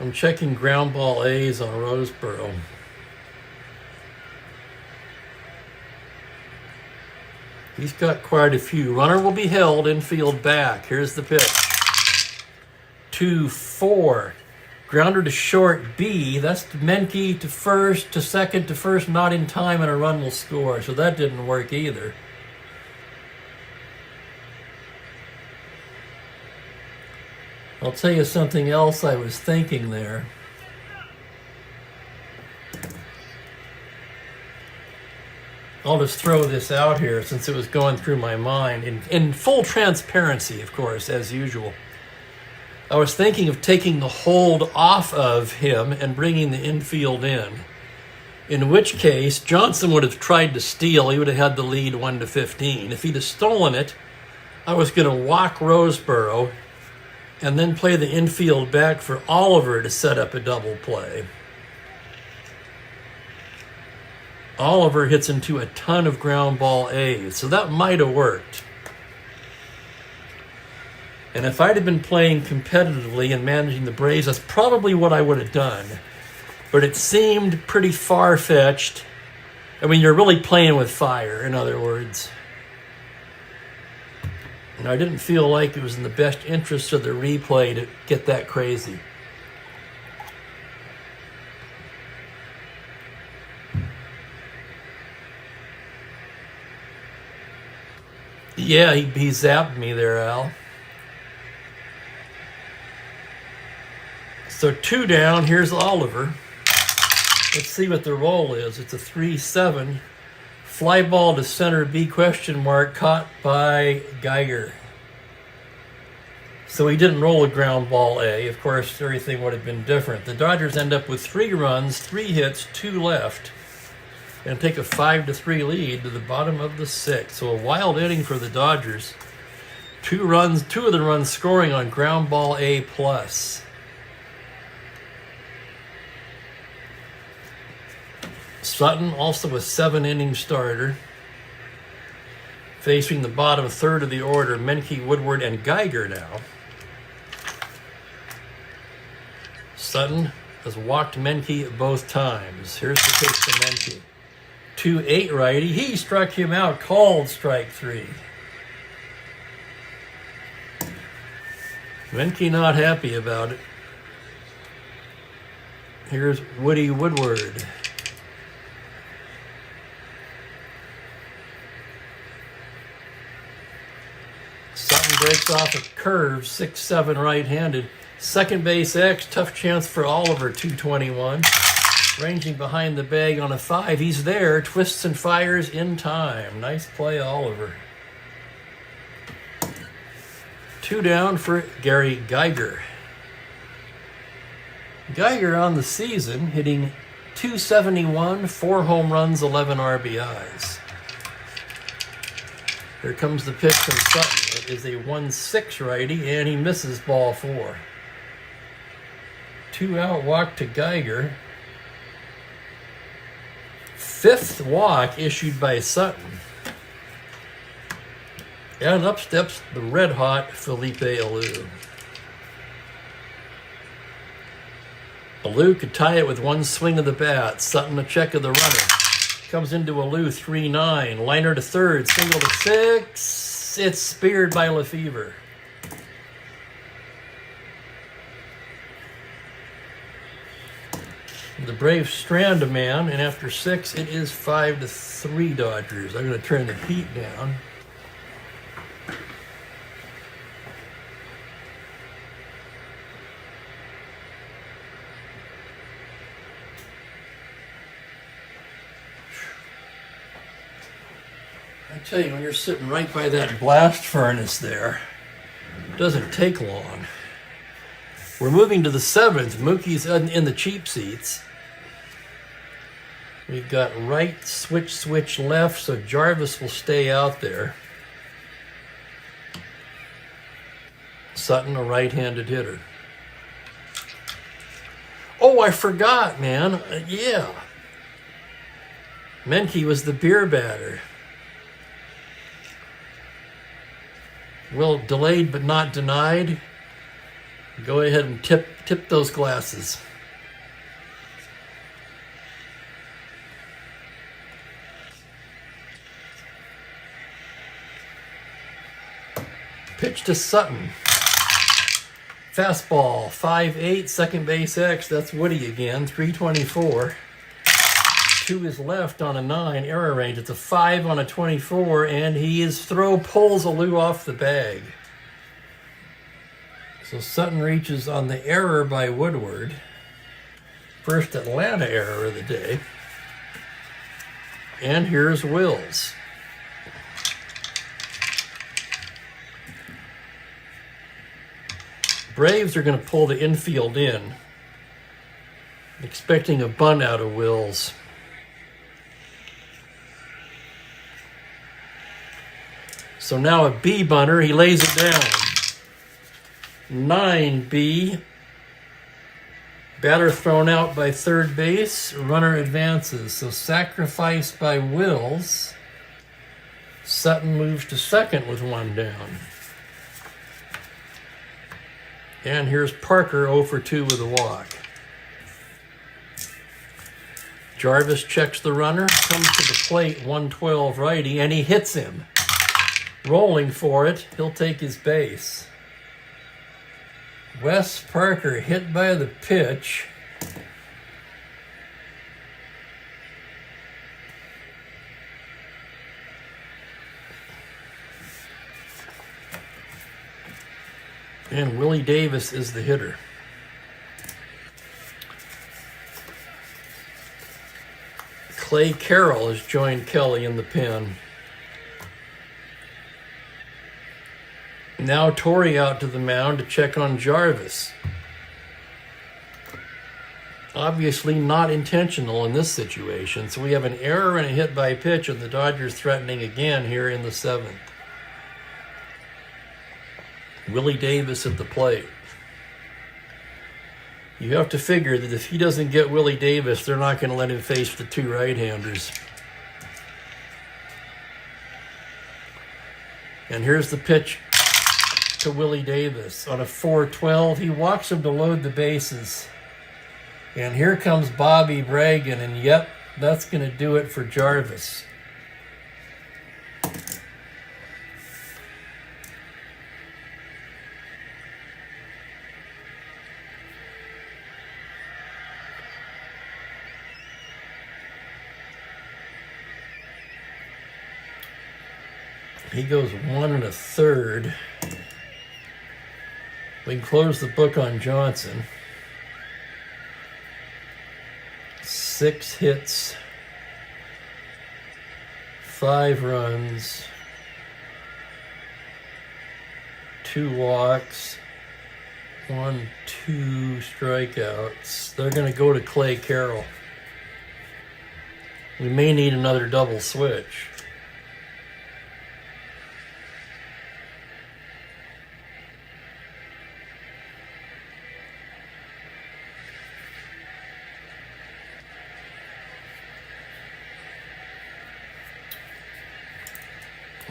I'm checking ground ball A's on Roseboro. He's got quite a few. Runner will be held, infield back. Here's the pitch. 2-4. Grounder to short B. That's Menke to first, to second, to first, not in time, and a run will score. So that didn't work either. I'll tell you something else I was thinking there. I'll just throw this out here since it was going through my mind. In full transparency, of course, as usual. I was thinking of taking the hold off of him and bringing the infield in which case Johnson would have tried to steal. He would have had the lead 1-15. If he'd have stolen it, I was going to walk Roseboro and then play the infield back for Oliver to set up a double play. Oliver hits into a ton of ground ball A's, so that might have worked. And if I'd have been playing competitively and managing the Braves, that's probably what I would have done. But it seemed pretty far-fetched. I mean, you're really playing with fire, in other words. And I didn't feel like it was in the best interest of the replay to get that crazy. Yeah, he zapped me there, Al. So 2 down, here's Oliver. Let's see what the roll is. It's a 3-7. Fly ball to center B question mark, caught by Geiger. So he didn't roll a ground ball A. Of course, everything would have been different. The Dodgers end up with 3 runs, 3 hits, 2 left, and take a 5-3 lead to the bottom of the 6th. So a wild inning for the Dodgers. 2 runs, 2 of the runs scoring on ground ball A plus. Sutton, also a 7-inning starter, facing the bottom third of the order, Menke, Woodward, and Geiger now. Sutton has walked Menke both times. Here's the pitch to Menke. 2-8 righty. He struck him out, called strike 3. Menke not happy about it. Here's Woody Woodward. Sutton breaks off a curve, 6-7 right-handed. Second base X, tough chance for Oliver, 221. Ranging behind the bag on a 5. He's there, twists and fires in time. Nice play, Oliver. 2 down for Gary Geiger. Geiger on the season, hitting .271, 4 home runs, 11 RBIs. Here comes the pitch from Sutton. It is a 1-6 righty, and he misses ball 4. 2 out walk to Geiger. 5th walk issued by Sutton. And up steps the red-hot Felipe Alou. Alou could tie it with 1 swing of the bat. Sutton a check of the runner. Comes into Alou, 3-9. Liner to third, single to 6. It's speared by Lefevre. The Braves strand a man, and after 6, it is 5-3 Dodgers. I'm going to turn the heat down. I tell you, when you're sitting right by that blast furnace there, it doesn't take long. We're moving to the 7th. Mookie's in the cheap seats. We've got right, switch, left, so Jarvis will stay out there. Sutton, a right-handed hitter. Oh, I forgot, man. Yeah. Menke was the beer batter. Well, delayed but not denied. Go ahead and tip those glasses. Pitch to Sutton. Fastball, 5-8, second base X. That's Woody again, 324. To his left on a 9, error range. It's a 5 on a 24, and his throw pulls Alou off the bag. So Sutton reaches on the error by Woodward. First Atlanta error of the day. And here's Wills. Braves are going to pull the infield in, expecting a bunt out of Wills. So now a B bunter, he lays it down. 9B. Batter thrown out by third base, runner advances. So sacrifice by Wills. Sutton moves to second with one down. And here's Parker 0 for 2 with a walk. Jarvis checks the runner, comes to the plate, 112 righty, and he hits him. Rolling for it, he'll take his base. Wes Parker hit by the pitch. And Willie Davis is the hitter. Clay Carroll has joined Kelly in the pen. Now Torrey out to the mound to check on Jarvis. Obviously not intentional in this situation. So we have an error and a hit by pitch, and the Dodgers threatening again here in the 7th. Willie Davis at the plate. You have to figure that if he doesn't get Willie Davis, they're not going to let him face the two right-handers. And here's the pitch to Willie Davis. On a 4-12, he walks him to load the bases. And here comes Bobby Bragan, and yep, that's going to do it for Jarvis. He goes 1 1/3. We can close the book on Johnson. 6 hits, 5 runs, 2 walks, 1, 2 strikeouts. They're going to go to Clay Carroll. We may need another double switch.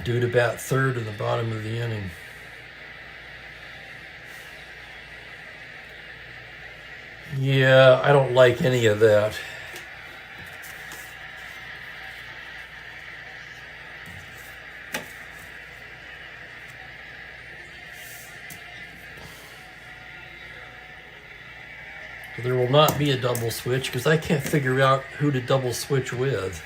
Due to bat third in the bottom of the inning. Yeah, I don't like any of that. There will not be a double switch because I can't figure out who to double switch with.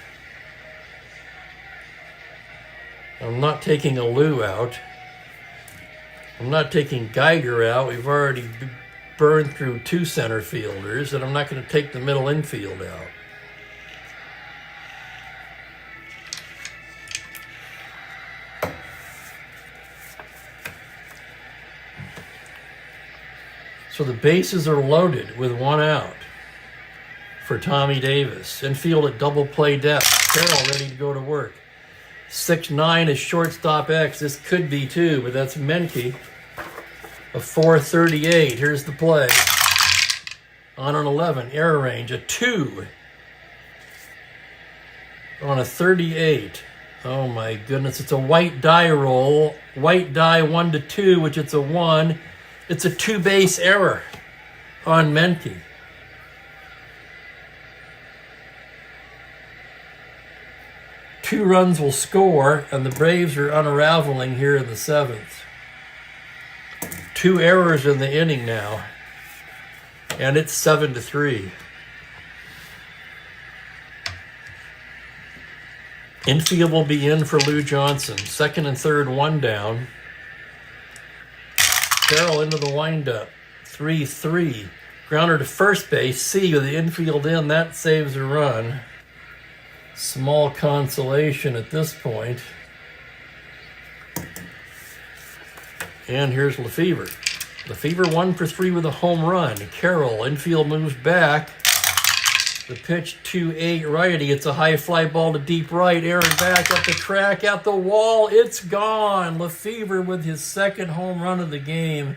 I'm not taking Alou out. I'm not taking Geiger out. We've already burned through 2 center fielders, and I'm not going to take the middle infield out. So the bases are loaded with 1 out for Tommy Davis. Infield at double play depth. Carroll ready to go to work. 6'9" is shortstop X. This could be 2, but that's Menke. A 438. Here's the play. On an 11, error range. A 2. On a 38. Oh my goodness. It's a white die roll. White die 1-2, which it's a 1. It's a 2-base error on Menke. Two runs will score, and the Braves are unraveling here in the 7th. 2 errors in the inning now, and it's 7-3. Infield will be in for Lou Johnson. 2nd and 3rd, 1 down. Carroll into the windup. 3-3. Grounder to first base. C with the infield in. That saves a run. Small consolation at this point. And here's Lefevre. Lefevre 1 for 3 with a home run. Carroll, infield moves back. The pitch 2-8 righty. It's a high fly ball to deep right. Aaron back up the track, at the wall. It's gone. Lefevre with his 2nd home run of the game.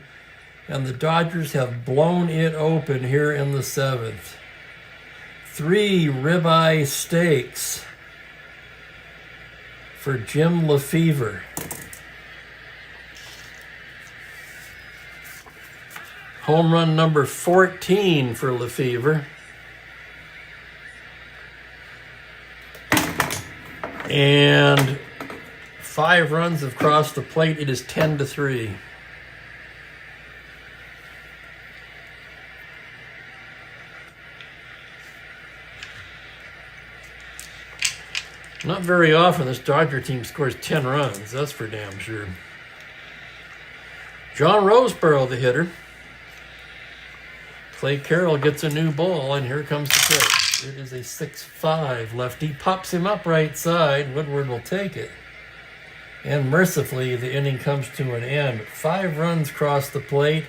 And the Dodgers have blown it open here in the 7th. 3 ribeye steaks for Jim Lefevre. Home run number 14 for Lefevre. And 5 runs have crossed the plate. It is 10-3. Not very often this Dodger team scores 10 runs. That's for damn sure. John Roseboro, the hitter. Clay Carroll gets a new ball, and here comes the pitch. It is a 6-5 lefty. Pops him up right side. Woodward will take it. And mercifully, the inning comes to an end. 5 runs cross the plate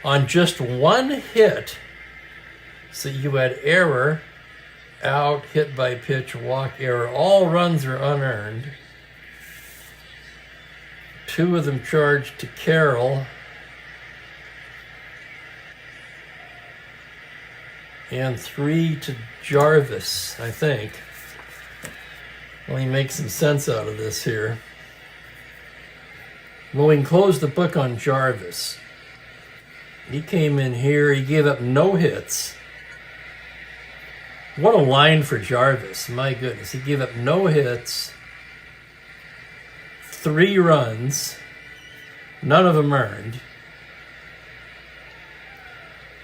on just 1 hit. So you had error, out, hit by pitch, walk, error. All runs are unearned. 2 of them charged to Carroll. And 3 to Jarvis, I think. Let me make some sense out of this here. Well, we can close the book on Jarvis. He came in here, he gave up no hits. What a line for Jarvis, my goodness. He gave up no hits, 3 runs, none of them earned.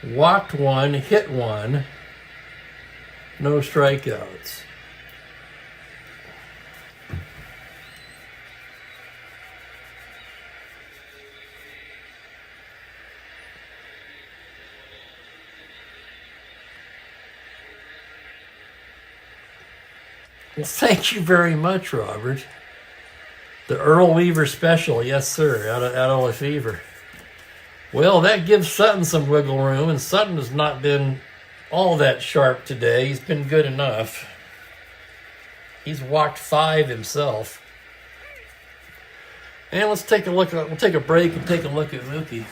Walked 1, hit 1, no strikeouts. Well, thank you very much, Robert. The Earl Weaver special, yes sir, out of Lefevre. Well, that gives Sutton some wiggle room, and Sutton has not been all that sharp today. He's been good enough. He's walked 5 himself. And let's take a look at, we'll take a break and take a look at Mookie.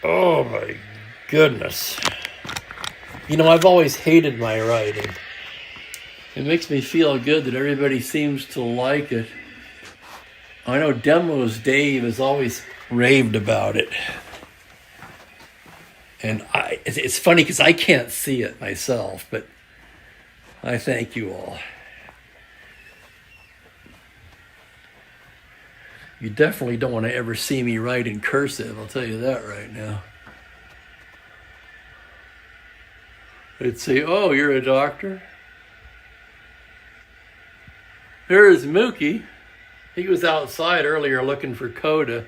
Oh my goodness. You know, I've always hated my writing. It makes me feel good that everybody seems to like it. I know Demos Dave has always raved about it. And it's funny because I can't see it myself, but I thank you all. You definitely don't want to ever see me write in cursive, I'll tell you that right now. They'd say, oh, you're a doctor? Here's Mookie. He was outside earlier looking for Coda.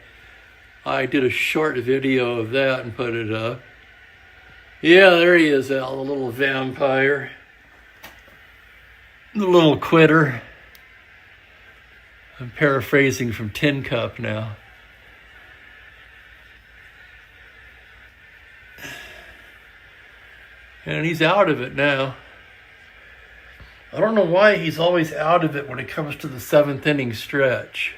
I did a short video of that and put it up. Yeah, there he is, Al, the little vampire. The little quitter. I'm paraphrasing from Tin Cup now. And he's out of it now. I don't know why he's always out of it when it comes to the 7th inning stretch.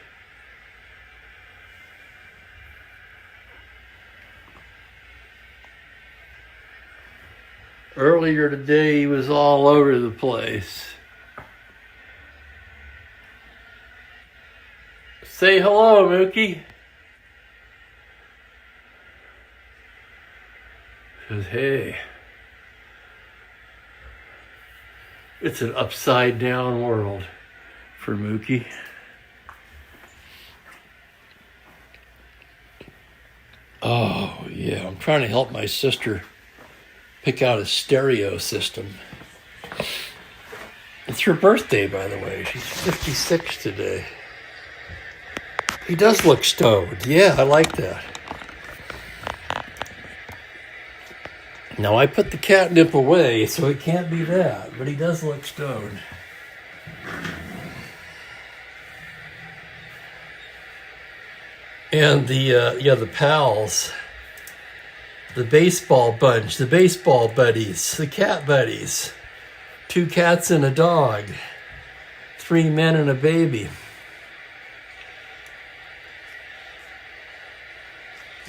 Earlier today, he was all over the place. Say hello, Mookie. Because, hey, it's an upside down world for Mookie. Oh, yeah, I'm trying to help my sister pick out a stereo system. It's her birthday, by the way. She's 56 today. He does look stoned. Yeah, I like that. Now, I put the catnip away, so it can't be that, but he does look stoned. And the pals, the baseball bunch, the baseball buddies, the cat buddies, 2 cats and a dog, 3 men and a baby.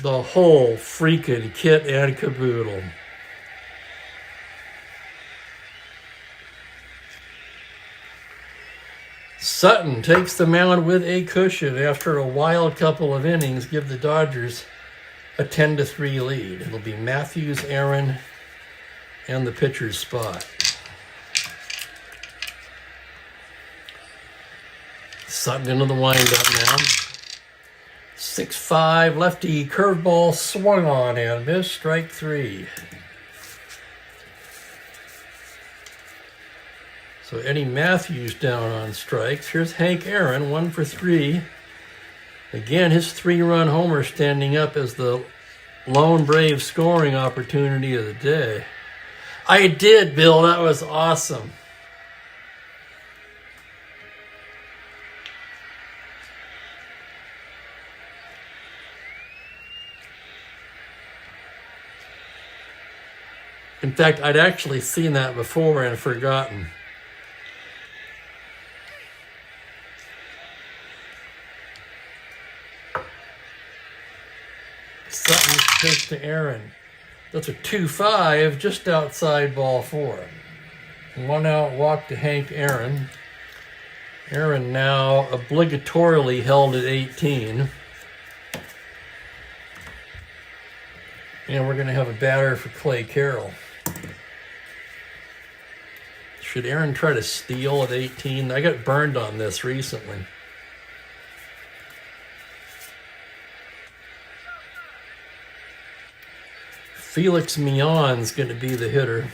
The whole freaking kit and caboodle. Sutton takes the mound with a cushion after a wild couple of innings give the Dodgers a 10-3 lead. It'll be Matthews, Aaron, and the pitcher's spot. Sutton into the windup now. 6-5 lefty curveball swung on and missed. Strike 3. So Eddie Matthews down on strikes. Here's Hank Aaron, 1 for 3. Again, his 3-run homer standing up as the lone Brave scoring opportunity of the day. I did, Bill. That was awesome. In fact, I'd actually seen that before and forgotten. Sutton pitch to Aaron. That's a 2-5, just outside ball 4. 1 out walk to Hank Aaron. Aaron now obligatorily held at 18. And we're going to have a batter for Clay Carroll. Should Aaron try to steal at 18? I got burned on this recently. Felix Millon's going to be the hitter.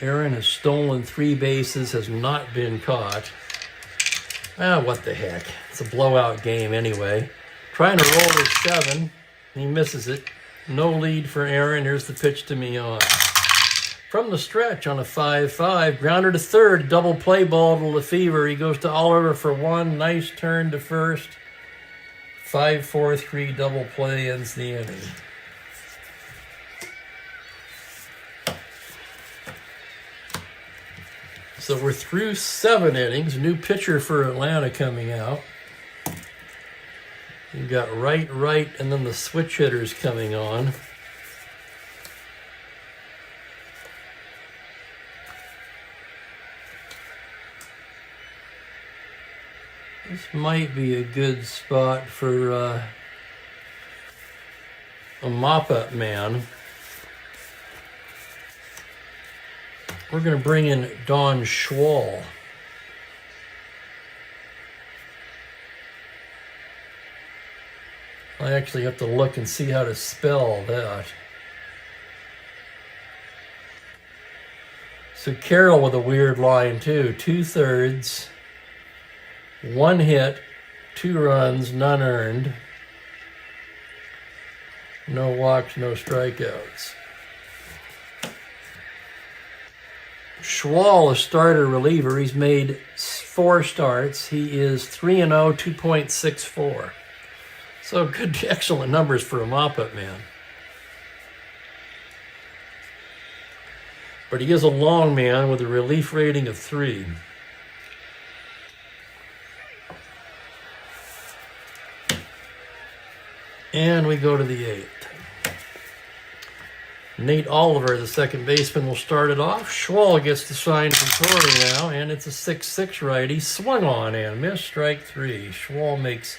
Aaron has stolen 3 bases, has not been caught. What the heck. It's a blowout game anyway. Trying to roll with 7. He misses it. No lead for Aaron. Here's the pitch to Millon. From the stretch on a 5-5. Grounder to third. Double play ball to Lefevre. He goes to Oliver for 1. Nice turn to first. 5-4-3 double play ends the inning. So we're through 7 innings. New pitcher for Atlanta coming out. You've got right, and then the switch hitters coming on. This might be a good spot for a mop-up man. We're going to bring in Don Schwall. I actually have to look and see how to spell that. So Carroll with a weird line too. 2/3, 1 hit, 2 runs, none earned. No walks, no strikeouts. Schwall, a starter reliever. He's made 4 starts. He is 3-0, 2.64. So good, excellent numbers for a mop-up man. But he is a long man with a relief rating of 3. And we go to the 8th. Nate Oliver, the second baseman, will start it off. Schwall gets the sign from Torrey now, and it's a 6-6 righty. Swung on and missed, strike 3. Schwall makes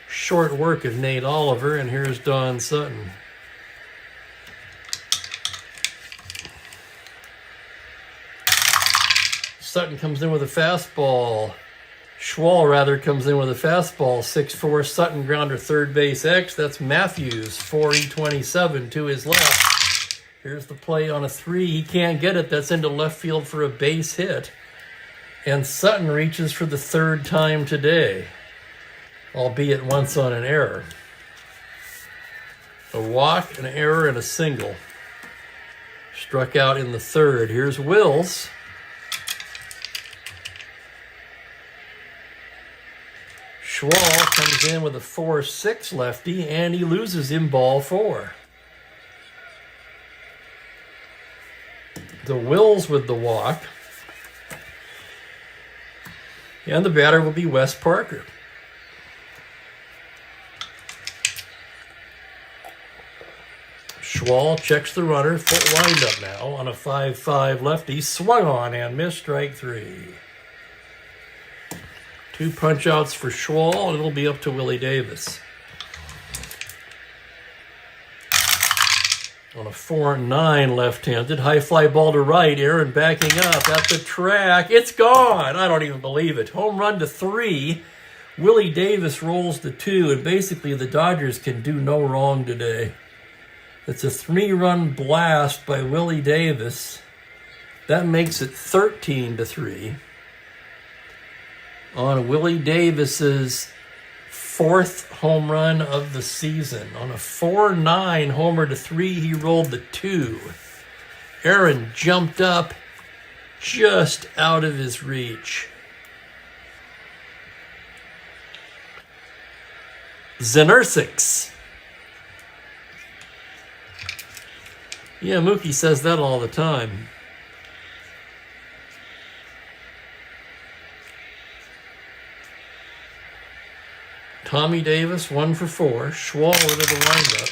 short work of Nate Oliver, and here's Don Sutton. Sutton comes in with a fastball. Schwall, rather, comes in with a fastball. 6-4, Sutton grounder third base X. That's Matthews, 4-27 to his left. Here's the play on a 3. He can't get it. That's into left field for a base hit. And Sutton reaches for the third time today, albeit once on an error. A walk, an error, and a single. Struck out in the third. Here's Wills. Schwall comes in with a 4-6 lefty, and he loses him ball 4. The Wills with the walk. And the batter will be Wes Parker. Schwall checks the runner, full windup now on a 5-5 lefty. Swung on and missed, strike 3. 2 punch outs for Schwall, and it'll be up to Willie Davis. On a 4-9 left-handed, high fly ball to right. Aaron backing up at the track. It's gone. I don't even believe it. Home run to 3. Willie Davis rolls to 2, and basically the Dodgers can do no wrong today. It's a 3-run blast by Willie Davis. That makes it 13-3. On Willie Davis's 4th home run of the season. On a 4-9 homer to 3, he rolled the 2. Aaron jumped up just out of his reach. Zenersics. Yeah, Mookie says that all the time. Tommy Davis, 1 for 4. Schwall into the windup.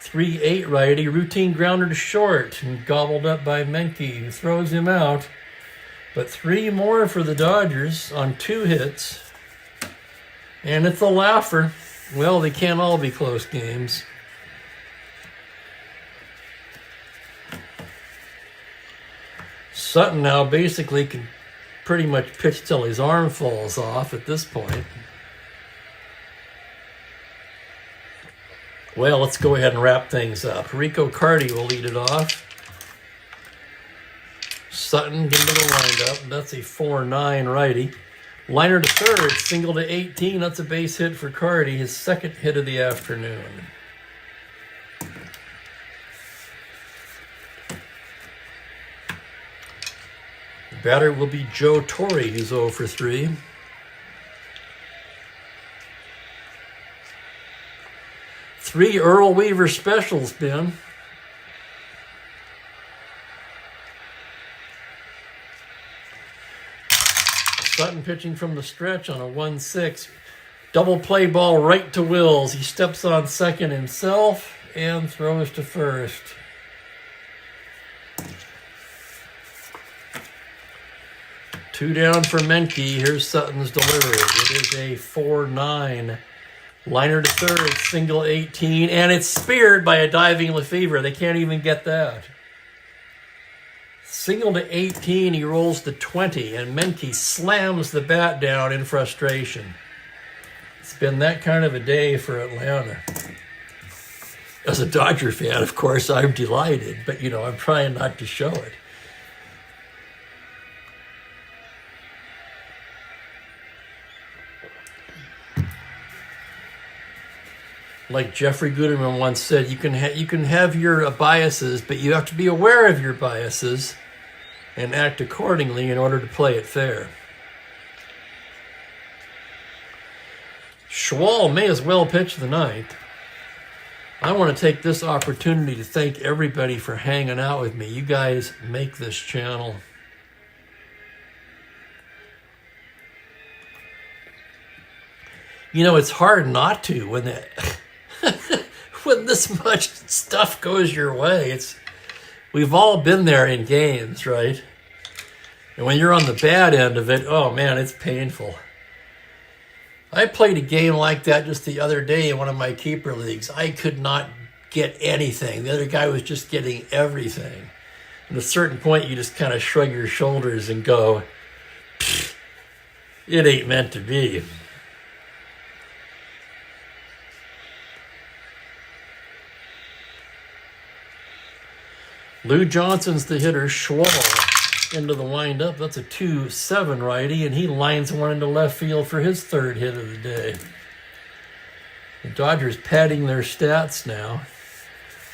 3-8 righty. Routine grounder to short and gobbled up by Menke, who throws him out. But 3 more for the Dodgers on 2 hits. And it's a laugher. Well, they can't all be close games. Sutton now basically can pretty much pitch till his arm falls off at this point. Well, let's go ahead and wrap things up. Rico Carty will lead it off. Sutton into the windup. That's a 4-9 righty. Liner to third, single to 18. That's a base hit for Carty, his 2nd hit of the afternoon. The batter will be Joe Torre, who's 0 for 3. 3 Earl Weaver specials, Ben. Sutton pitching from the stretch on a 1-6. Double play ball right to Wills. He steps on second himself and throws to first. Two down for Menke. Here's Sutton's delivery. It is a 4-9. Liner to third, single 18, and it's speared by a diving Lefevre. They can't even get that. Single to 18, he rolls to 20, and Menke slams the bat down in frustration. It's been that kind of a day for Atlanta. As a Dodger fan, of course, I'm delighted, but, I'm trying not to show it. Like Jeffrey Guterman once said, you can have your biases, but you have to be aware of your biases and act accordingly in order to play it fair. Schwall may as well pitch the 9th. I want to take this opportunity to thank everybody for hanging out with me. You guys make this channel. It's hard not to when when this much stuff goes your way. We've all been there in games, right? And when you're on the bad end of it, oh man, it's painful. I played a game like that just the other day in one of my keeper leagues. I could not get anything. The other guy was just getting everything. At a certain point, you just kind of shrug your shoulders and go, it ain't meant to be. Lou Johnson's the hitter. Schwall into the windup. That's a 2-7 righty, and he lines one into left field for his third hit of the day. The Dodgers padding their stats now.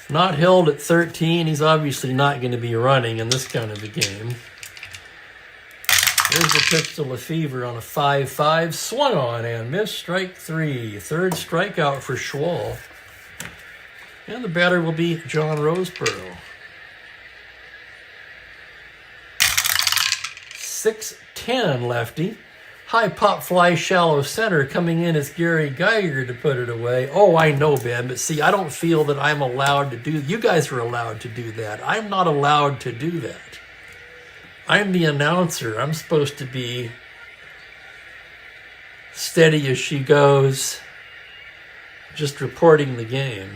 Not held at 13. He's obviously not going to be running in this kind of a game. There's the pitch to Lefevre on a 5-5. Swung on and missed. Strike 3. Third strikeout for Schwall. And the batter will be John Roseborough. 6-10 lefty. High pop fly, shallow center. Coming in is Gary Geiger to put it away. Oh, I know, Ben, but see, I don't feel that I'm allowed to do. You guys are allowed to do that. I'm not allowed to do that. I'm the announcer. I'm supposed to be steady as she goes, just reporting the game.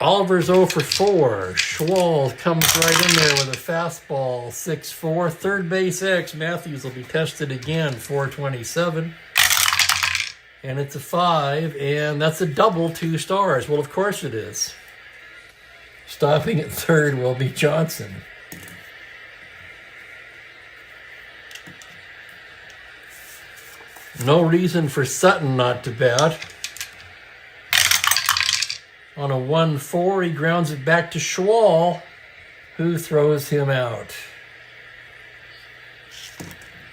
Oliver's 0 for 4. Schwall comes right in there with a fastball, 6-4. Third base X. Matthews will be tested again, 427. And it's a 5, and that's a double 2 stars. Well, of course it is. Stopping at third will be Johnson. No reason for Sutton not to bat. On a 1-4, he grounds it back to Schwall, who throws him out.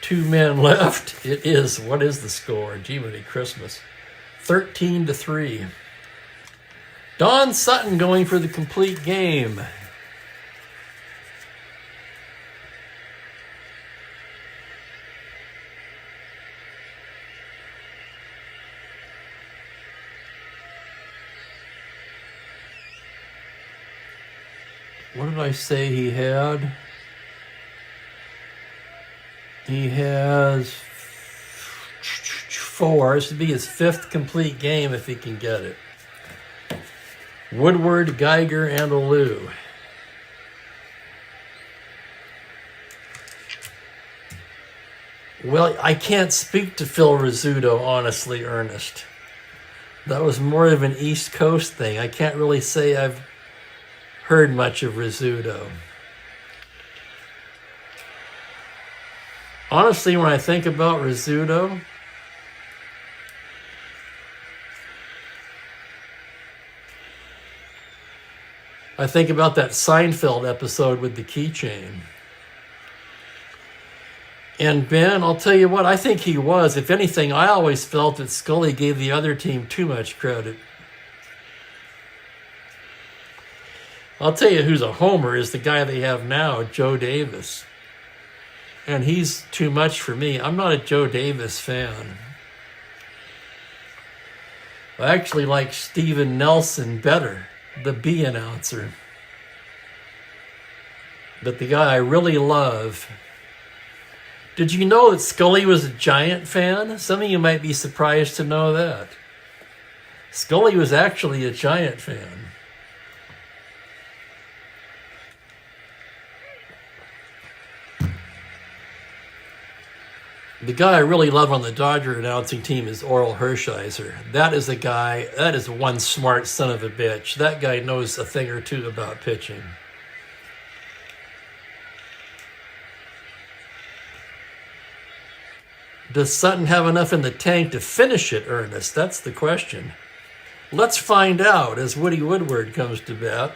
2 men left. It is, what is the score? Gee, Merry Christmas. 13-3. Don Sutton going for the complete game. What did I say he had? He has 4. This would be his 5th complete game if he can get it. Woodward, Geiger, and Alou. Well, I can't speak to Phil Rizzuto, honestly, Ernest. That was more of an East Coast thing. I can't really say I've heard much of Rizzuto. Honestly, when I think about Rizzuto, I think about that Seinfeld episode with the keychain. And Ben, I'll tell you what, I think he was. If anything, I always felt that Scully gave the other team too much credit. I'll tell you who's a homer is the guy they have now, Joe Davis. And he's too much for me. I'm not a Joe Davis fan. I actually like Steven Nelson better, the B announcer. But the guy I really love. Did you know that Scully was a Giant fan? Some of you might be surprised to know that. Scully was actually a Giant fan. The guy I really love on the Dodger announcing team is Oral Hershiser. That is a guy, that is one smart son of a bitch. That guy knows a thing or two about pitching. Does Sutton have enough in the tank to finish it, Ernest? That's the question. Let's find out as Woody Woodward comes to bat.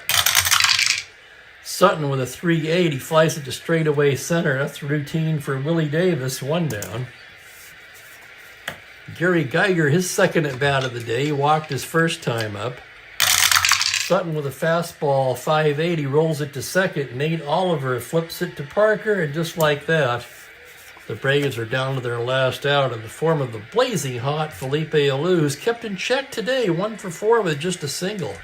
Sutton with a 3-8. He flies it to straightaway center. That's routine for Willie Davis. 1 down. Gary Geiger, his second at bat of the day. He walked his first time up. Sutton with a fastball, 580, rolls it to second. Nate Oliver flips it to Parker, and just like that, the Braves are down to their last out in the form of the blazing hot Felipe Alou, who's kept in check today, 1 for 4 with just a single.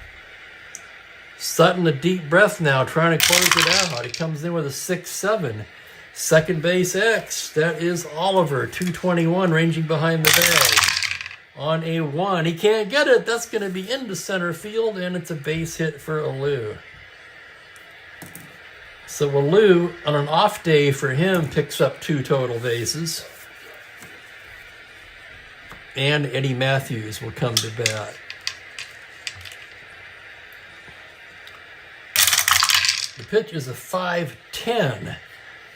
Sutton a deep breath now, trying to close it out. He comes in with a 6-7. Second base X, that is Oliver, 221, ranging behind the bag. On a 1, he can't get it. That's going to be into center field, and it's a base hit for Alou. So Alou, on an off day for him, picks up 2 total bases. And Eddie Matthews will come to bat. The pitch is a 5-10.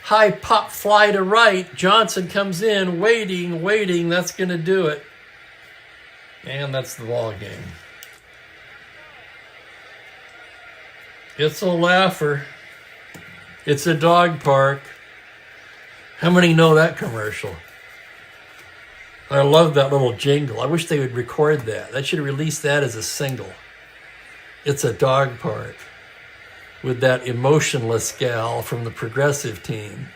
High pop fly to right. Johnson comes in, waiting. That's going to do it. And that's the ball game. It's a laugher. It's a dog park. How many know that commercial? I love that little jingle. I wish they would record that. They should release that as a single. It's a dog park. With that emotionless gal from the Progressive team.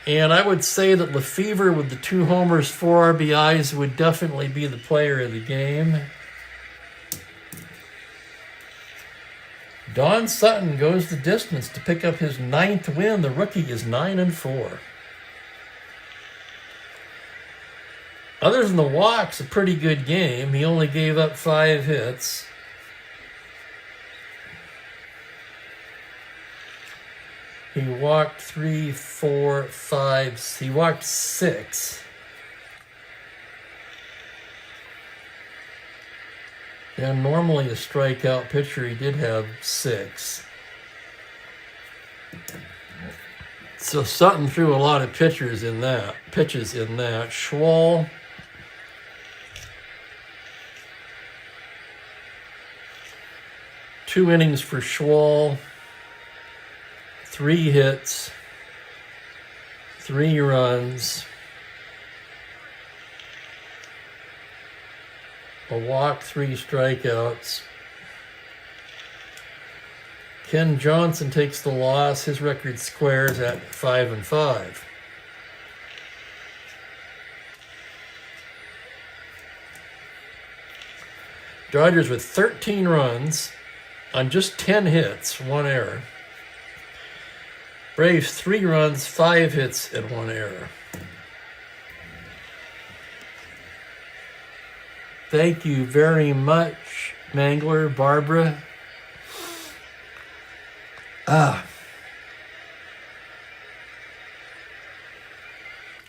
And I would say that Lefevre with the 2 homers, 4 RBIs would definitely be the player of the game. Don Sutton goes the distance to pick up his 9th win. The rookie is 9-4. Other than the walks, a pretty good game. He only gave up 5 hits. He walked 3, 4, 5. He walked 6. And normally a strikeout pitcher, he did have 6. So Sutton threw a lot of pitches in that. Schwal, two innings for Schwal, 3 hits, 3 runs, a walk, 3 strikeouts. Ken Johnson takes the loss. His record squares at 5-5. Dodgers with 13 runs on just 10 hits, 1 error. Braves 3 runs, 5 hits, and 1 error. Thank you very much, Mangler, Barbara.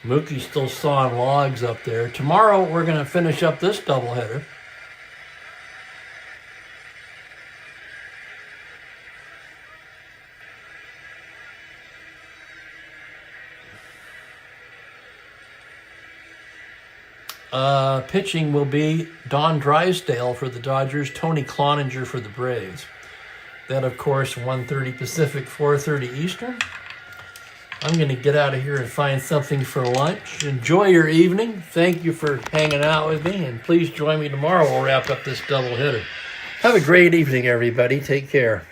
Mookie's still sawing logs up there. Tomorrow we're going to finish up this doubleheader. Pitching will be Don Drysdale for the Dodgers, Tony Cloninger for the Braves. That, of course, 1:30 Pacific, 4:30 Eastern. I'm going to get out of here and find something for lunch. Enjoy your evening. Thank you for hanging out with me, and please join me tomorrow. We'll wrap up this doubleheader. Have a great evening, everybody. Take care.